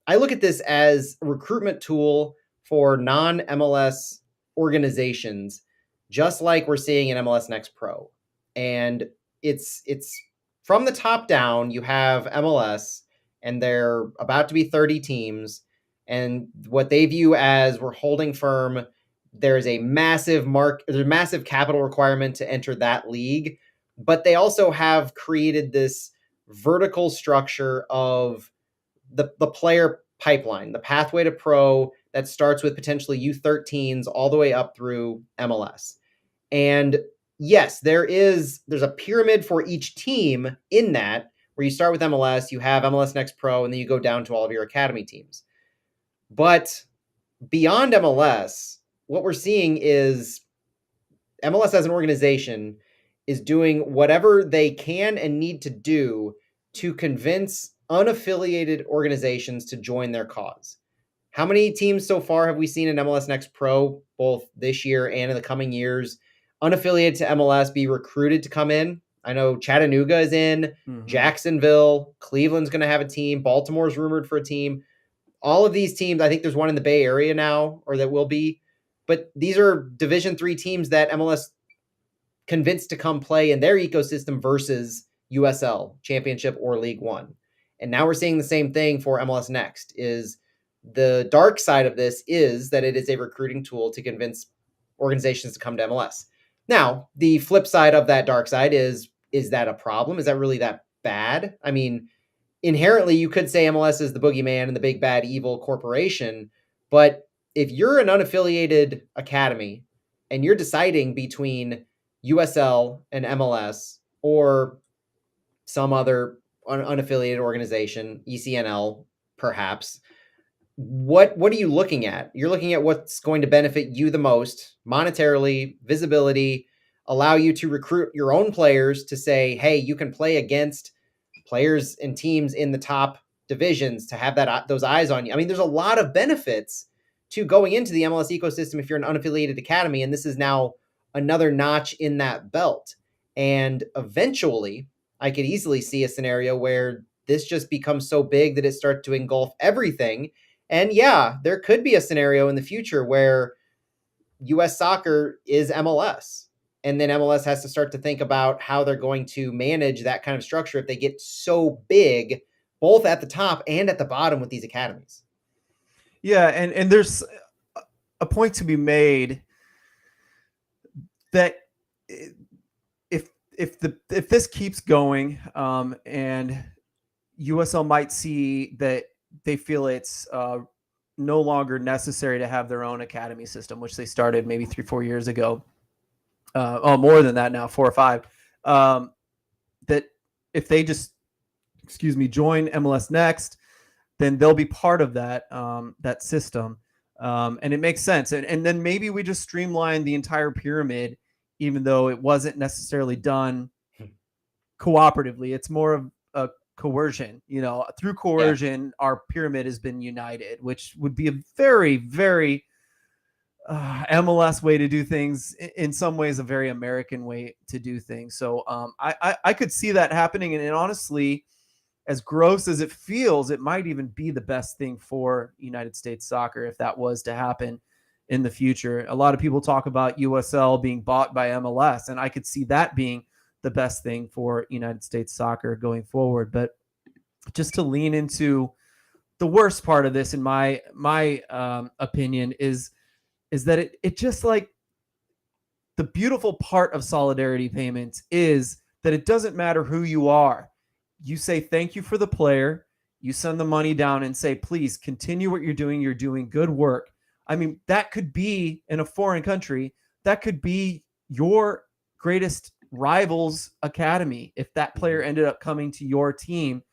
I look at this as a recruitment tool for non-MLS organizations, just like we're seeing in MLS Next Pro. And it's from the top down. You have MLS, and they're about to be 30 teams, and what they view as, we're holding firm. There's a massive capital requirement to enter that league, but they also have created this vertical structure of the player pipeline, the pathway to pro that starts with potentially U13s all the way up through MLS. And yes, there's a pyramid for each team in that, where you start with MLS, you have MLS Next Pro, and then you go down to all of your academy teams. But beyond MLS, what we're seeing is MLS as an organization is doing whatever they can and need to do to convince unaffiliated organizations to join their cause. How many teams so far have we seen in MLS Next Pro, both this year and in the coming years, unaffiliated to MLS be recruited to come in. I know Chattanooga is in, Jacksonville, Cleveland's going to have a team, Baltimore's rumored for a team. All of these teams, I think there's one in the Bay Area now, or that will be, but these are Division III teams that MLS convinced to come play in their ecosystem versus USL Championship or League One. And now we're seeing the same thing for MLS Next. Is the dark side of this is that it is a recruiting tool to convince organizations to come to MLS. Now, the flip side of that dark side is that a problem? Is that really that bad? I mean, inherently, you could say MLS is the boogeyman and the big bad evil corporation, but if you're an unaffiliated academy and you're deciding between USL and MLS or some other unaffiliated organization, ECNL perhaps, what are you looking at? You're looking at what's going to benefit you the most monetarily, visibility, allow you to recruit your own players to say, hey, you can play against players and teams in the top divisions, to have those eyes on you. I mean, there's a lot of benefits to going into the MLS ecosystem if you're an unaffiliated academy, and this is now another notch in that belt. And eventually, I could easily see a scenario where this just becomes so big that it starts to engulf everything. And yeah, there could be a scenario in the future where US soccer is MLS. And then MLS has to start to think about how they're going to manage that kind of structure if they get so big, both at the top and at the bottom with these academies. Yeah, and there's a point to be made that if this keeps going, and USL might see that they feel it's no longer necessary to have their own academy system, which they started maybe 3-4 years ago. More than that now, 4 or 5. That if they just, join MLS Next, then they'll be part of that that system, and it makes sense. And then maybe we just streamline the entire pyramid, even though it wasn't necessarily done cooperatively. It's more of a coercion. Through coercion, our pyramid has been united, which would be a very, very MLS way to do things. In some ways, a very American way to do things. So I could see that happening. And honestly, as gross as it feels, it might even be the best thing for United States soccer if that was to happen in the future. A lot of people talk about USL being bought by MLS, and I could see that being the best thing for United States soccer going forward. But just to lean into the worst part of this, in my opinion, is that it just, like, the beautiful part of solidarity payments is that it doesn't matter who you are. You say thank you for the player. You send the money down and say, please continue what you're doing. You're doing good work. I mean, that could be in a foreign country. That could be your greatest rival's academy. If that player ended up coming to your team,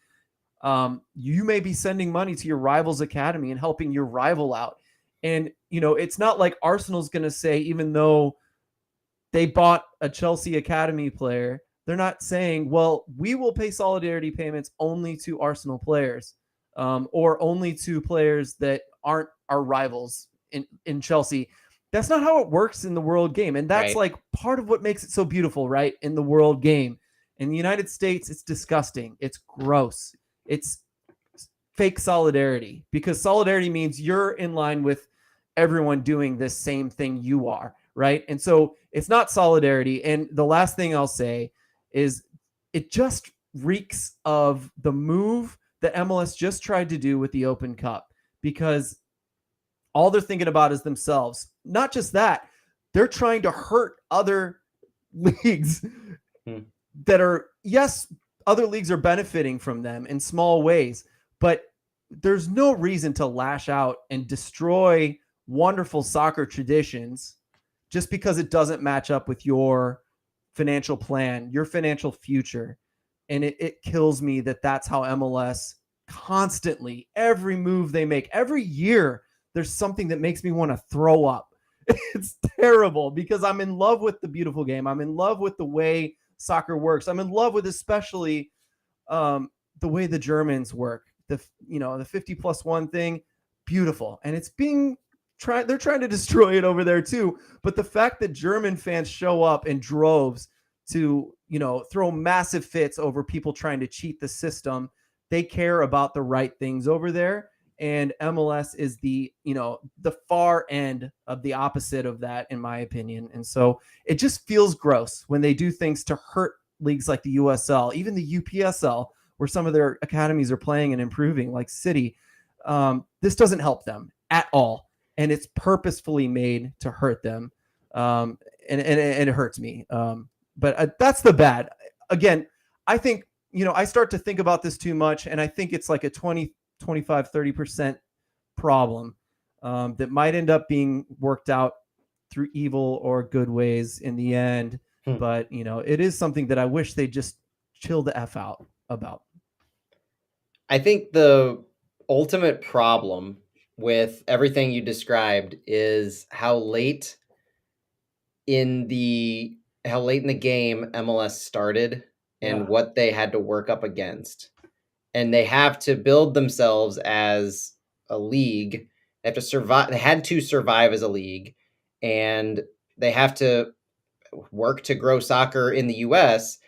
you may be sending money to your rival's academy and helping your rival out. And, it's not like Arsenal's going to say, even though they bought a Chelsea academy player, they're not saying, well, we will pay solidarity payments only to Arsenal players, or only to players that aren't our rivals in Chelsea. That's not how it works in the world game. And that's like part of what makes it so beautiful, right? In the world game. In the United States, it's disgusting. It's gross. It's fake solidarity, because solidarity means you're in line with everyone doing this same thing you are, right? And so it's not solidarity. And the last thing I'll say is it just reeks of the move that MLS just tried to do with the Open Cup, because all they're thinking about is themselves. Not just that, they're trying to hurt other leagues that are, yes, other leagues are benefiting from them in small ways, but there's no reason to lash out and destroy wonderful soccer traditions just because it doesn't match up with your financial plan, your financial future. And it kills me that that's how MLS constantly, every move they make, every year, there's something that makes me want to throw up. It's terrible, because I'm in love with the beautiful game. I'm in love with the way soccer works. I'm in love with especially the way the Germans work. The 50+1 thing, beautiful. And it's being they're trying to destroy it over there too. But the fact that German fans show up in droves to, throw massive fits over people trying to cheat the system, they care about the right things over there. And MLS is the far end of the opposite of that, in my opinion. And so it just feels gross when they do things to hurt leagues like the USL, even the UPSL, where some of their academies are playing and improving, like City. This doesn't help them at all, and it's purposefully made to hurt them, and it hurts me. But that's the bad. Again, I think, I start to think about this too much, and I think it's like a 20, 25, 30% problem that might end up being worked out through evil or good ways in the end. But, it is something that I wish they just chill the F out about. I think the ultimate problem with everything you described is how late in the game MLS started and what they had to work up against. And they have to build themselves as a league. They have to survive. They had to survive as a league, and they have to work to grow soccer in the US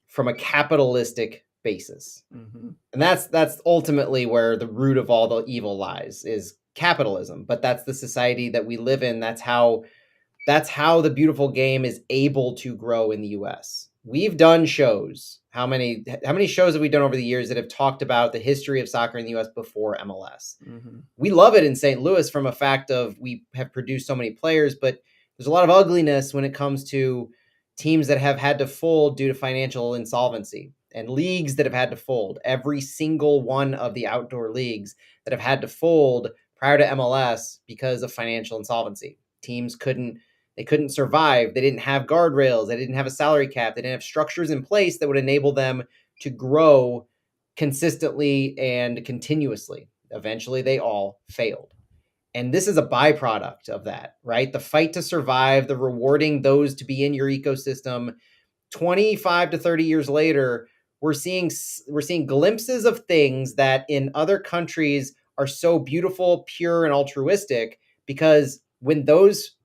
from a capitalistic basis. Mm-hmm. And that's ultimately where the root of all the evil lies, is capitalism. But that's the society that we live in. That's how the beautiful game is able to grow in the US. We've done shows. How many shows have we done over the years that have talked about the history of soccer in the US before MLS? Mm-hmm. We love it in St. Louis from a fact of we have produced so many players, but there's a lot of ugliness when it comes to teams that have had to fold due to financial insolvency, and leagues that have had to fold. Every single one of the outdoor leagues that have had to fold prior to MLS because of financial insolvency. Teams couldn't survive. They didn't have guardrails. They didn't have a salary cap. They didn't have structures in place that would enable them to grow consistently and continuously. Eventually, they all failed. And this is a byproduct of that, right? The fight to survive, the rewarding those to be in your ecosystem. 25 to 30 years later, we're seeing glimpses of things that in other countries are so beautiful, pure, and altruistic, because when those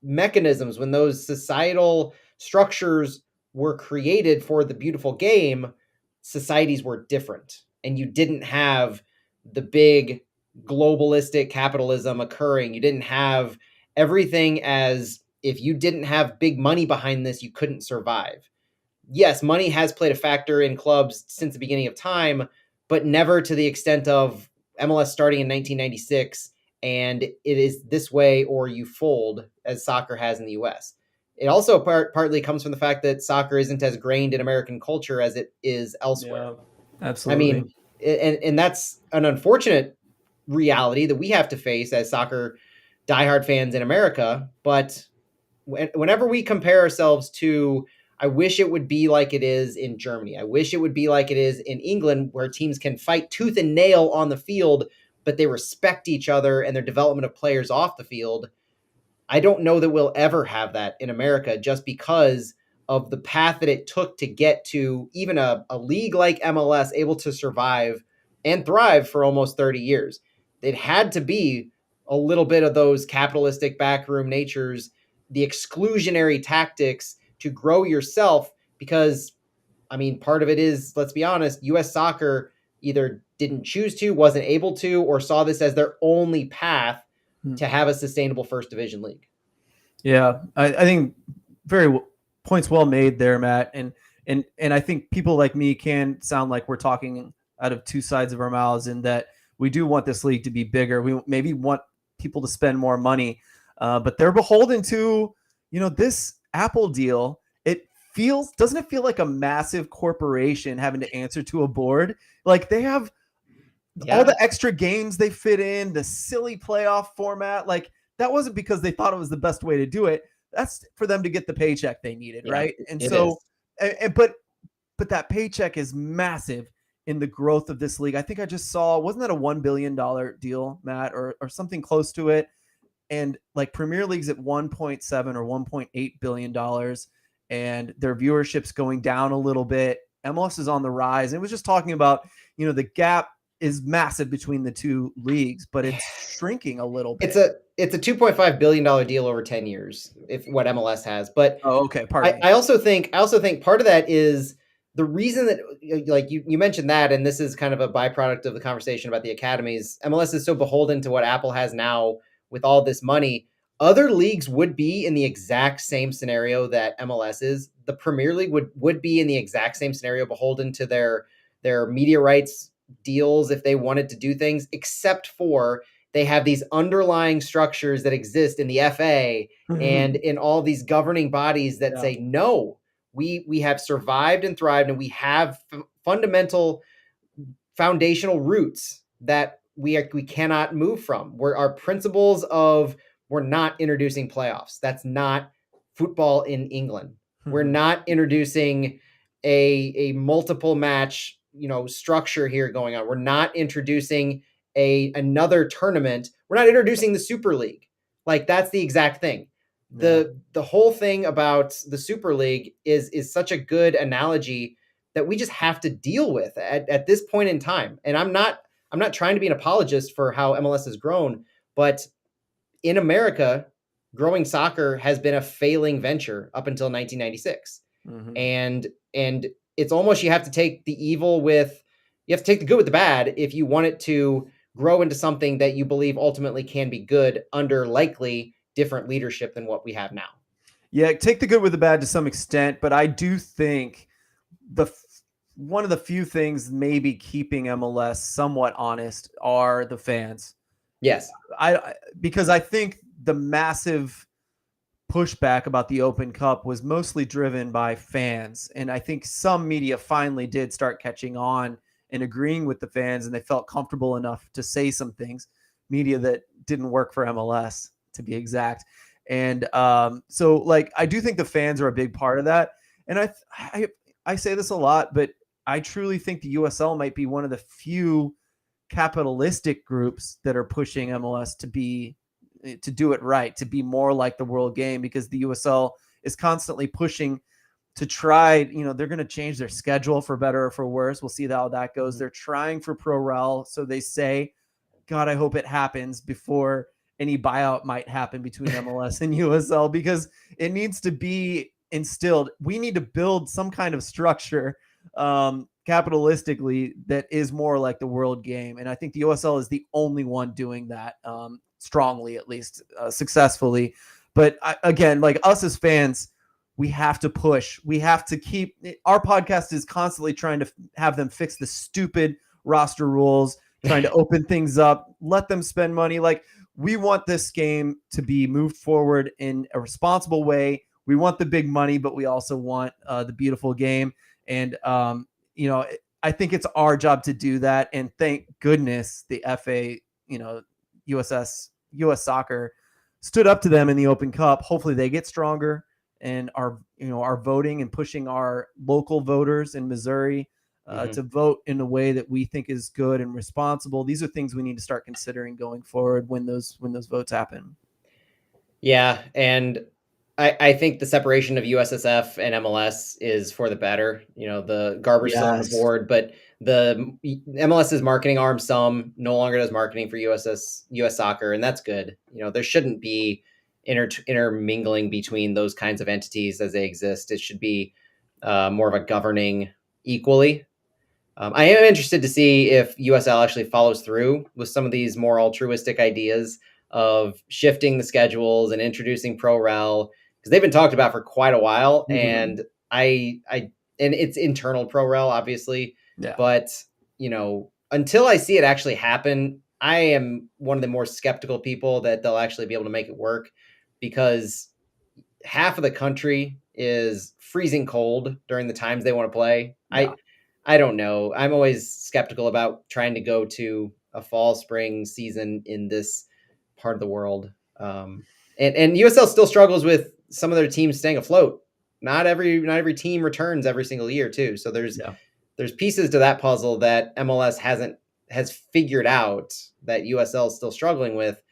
mechanisms, when those societal structures were created for the beautiful game, societies were different. And you didn't have the big globalistic capitalism occurring. You didn't have everything as if you didn't have big money behind this, you couldn't survive. Yes, money has played a factor in clubs since the beginning of time, but never to the extent of MLS starting in 1996, and it is this way or you fold, as soccer has in the US. It also partly comes from the fact that soccer isn't as grained in American culture as it is elsewhere. Yeah, absolutely. I mean, and that's an unfortunate reality that we have to face as soccer diehard fans in America. But whenever we compare ourselves to, I wish it would be like it is in Germany. I wish it would be like it is in England, where teams can fight tooth and nail on the field, but they respect each other and their development of players off the field. I don't know that we'll ever have that in America, just because of the path that it took to get to even a league like MLS able to survive and thrive for almost 30 years. It had to be a little bit of those capitalistic backroom natures, the exclusionary tactics to grow yourself, because, I mean, part of it is, let's be honest, US soccer either didn't choose to, wasn't able to, or saw this as their only path to have a sustainable first division league. Yeah, I think points well made there, Matt. And I think people like me can sound like we're talking out of two sides of our mouths, in that we do want this league to be bigger. We maybe want people to spend more money, but they're beholden to, this Apple deal. Doesn't it feel like a massive corporation having to answer to a board? Like, they have all the extra games they fit in, the silly playoff format. Like, that wasn't because they thought it was the best way to do it. That's for them to get the paycheck they needed, right? And so, but that paycheck is massive in the growth of this league. I think I just saw, wasn't that a $1 billion deal, Matt, or something close to it? And like, Premier League's at 1.7 or $1.8 billion, and their viewership's going down a little bit. MLS is on the rise. And it was just talking about, the gap is massive between the two leagues, but it's shrinking a little bit. It's a $2.5 billion deal over 10 years, if what MLS has. But Oh, okay. Pardon me. I also think part of that is the reason that, like you mentioned that, and this is kind of a byproduct of the conversation about the academies. MLS is so beholden to what Apple has now with all this money. Other leagues would be in the exact same scenario that MLS is. The Premier League would be in the exact same scenario, beholden to their media rights deals if they wanted to do things, except for they have these underlying structures that exist in the FA and in all these governing bodies that say no, we have survived and thrived, and we have fundamental foundational roots that we cannot move from. Where our principles of we're not introducing playoffs. That's not football in England. We're not introducing a multiple match, structure here going on. We're not introducing another tournament. We're not introducing the Super League. Like, that's the exact thing. The whole thing about the Super League is such a good analogy that we just have to deal with at this point in time. And I'm not trying to be an apologist for how MLS has grown, but in America, growing soccer has been a failing venture up until 1996. And it's almost, you have to take the good with the bad if you want it to grow into something that you believe ultimately can be good under likely different leadership than what we have now. Yeah, take the good with the bad to some extent, but I do think one of the few things maybe keeping MLS somewhat honest are the fans. Yes. Because I think the massive pushback about the Open Cup was mostly driven by fans. And I think some media finally did start catching on and agreeing with the fans, and they felt comfortable enough to say some things. Media that didn't work for MLS, to be exact. And so, like, I do think the fans are a big part of that. And I say this a lot, but I truly think the USL might be one of the few capitalistic groups that are pushing MLS to do it right, to be more like the world game, because the USL is constantly pushing to try, they're going to change their schedule for better or for worse. We'll see how that goes. They're trying for pro rel. So they say, God, I hope it happens before any buyout might happen between MLS and USL, because it needs to be instilled. We need to build some kind of structure capitalistically that is more like the world game. And I think the USL is the only one doing that strongly, at least successfully. But again, like us as fans, we have to push. We have to keep our podcast is constantly trying to have them fix the stupid roster rules, trying to open things up, let them spend money. Like, we want this game to be moved forward in a responsible way. We want the big money, but we also want the beautiful game. And, I think it's our job to do that. And thank goodness the FA, US Soccer stood up to them in the Open Cup. Hopefully they get stronger and are voting and pushing our local voters in Missouri to vote in a way that we think is good and responsible. These are things we need to start considering going forward when those votes happen. Yeah, and I think the separation of USSF and MLS is for the better. The Garber's still on the board, but the MLS's marketing arm, some, no longer does marketing for US Soccer, and that's good. There shouldn't be intermingling between those kinds of entities as they exist. It should be more of a governing equally. I am interested to see if USL actually follows through with some of these more altruistic ideas of shifting the schedules and introducing pro rel, because they've been talked about for quite a while. And and it's internal pro rel, obviously. Yeah. But, until I see it actually happen, I am one of the more skeptical people that they'll actually be able to make it work, because half of the country is freezing cold during the times they want to play. Yeah. I don't know. I'm always skeptical about trying to go to a fall, spring season in this part of the world. And USL still struggles with some of their teams staying afloat. Not every team returns every single year too. So there's pieces to that puzzle that MLS has figured out that USL is still struggling with.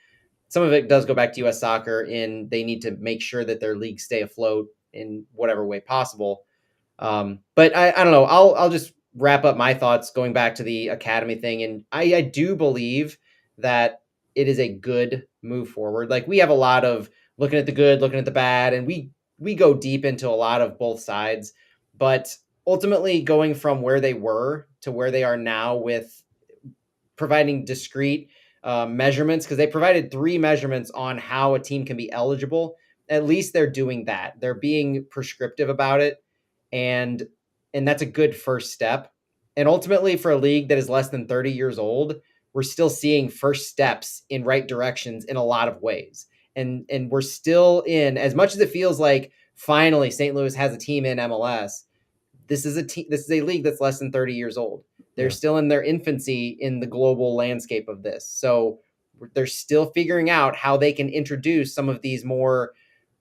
Some of it does go back to US Soccer, and they need to make sure that their leagues stay afloat in whatever way possible. But I don't know. I'll just wrap up my thoughts going back to the academy thing. And I do believe that it is a good move forward. Like, we have a lot of looking at the good, looking at the bad, and we go deep into a lot of both sides. But ultimately, going from where they were to where they are now with providing discrete measurements, because they provided 3 measurements on how a team can be eligible. At least they're doing that. They're being prescriptive about it, and that's a good first step. And ultimately, for a league that is less than 30 years old, we're still seeing first steps in right directions in a lot of ways. And we're still in, as much as it feels like finally St. Louis has a team in MLS, this is a league that's less than 30 years old. They're still in their infancy in the global landscape of this. So they're still figuring out how they can introduce some of these more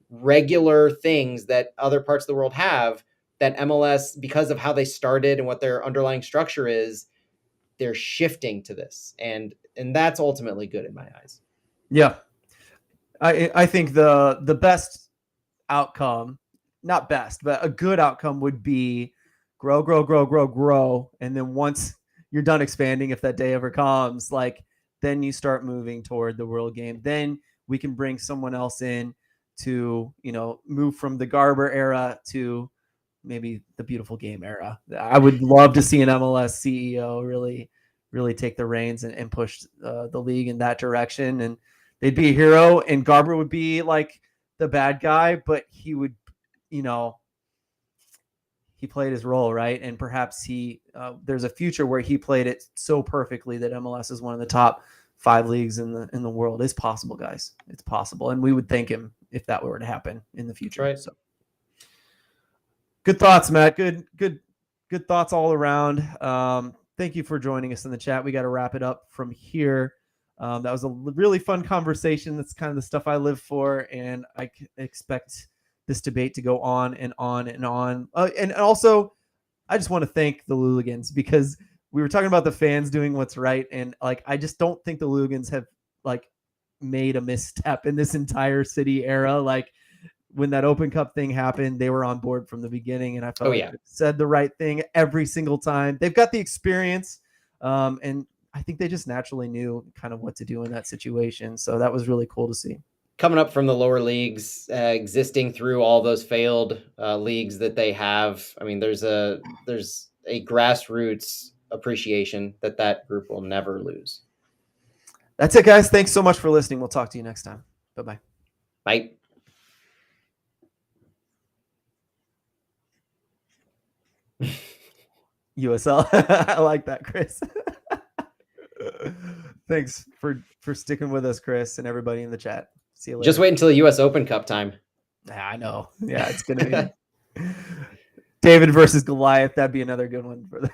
regular things that other parts of the world have, that MLS, because of how they started and what their underlying structure is, they're shifting to this. And that's ultimately good in my eyes. Yeah. I think the best outcome, not best, but a good outcome would be grow. And then once you're done expanding, if that day ever comes, like, then you start moving toward the world game. Then we can bring someone else in to, move from the Garber era to maybe the beautiful game era. I would love to see an MLS CEO really take the reins and push the league in that direction. And they'd be a hero, and Garber would be like the bad guy, but he would, he played his role, right? And perhaps there's a future where he played it so perfectly that MLS is one of the top 5 leagues in the world. It's possible, guys. It's possible. And we would thank him if that were to happen in the future. Right. So good thoughts, Matt. Good thoughts all around. Thank you for joining us in the chat. We got to wrap it up from here. That was a really fun conversation. That's kind of the stuff I live for, and I expect this debate to go on and on and on. And also, I just want to thank the Luligans, because we were talking about the fans doing what's right, and like, I just don't think the Luligans have like made a misstep in this entire city era. Like, when that Open Cup thing happened, they were on board from the beginning, and I felt they said the right thing every single time. They've got the experience, and I think they just naturally knew kind of what to do in that situation. So that was really cool to see. Coming up from the lower leagues, existing through all those failed leagues that they have. I mean, there's a grassroots appreciation that group will never lose. That's it, guys. Thanks so much for listening. We'll talk to you next time. Bye-bye. Bye. USL. I like that, Chris. Thanks for sticking with us, Chris, and everybody in the chat. See you later. Just wait until the US Open Cup time. Yeah, I know. Yeah, it's going to be David versus Goliath. That'd be another good one for the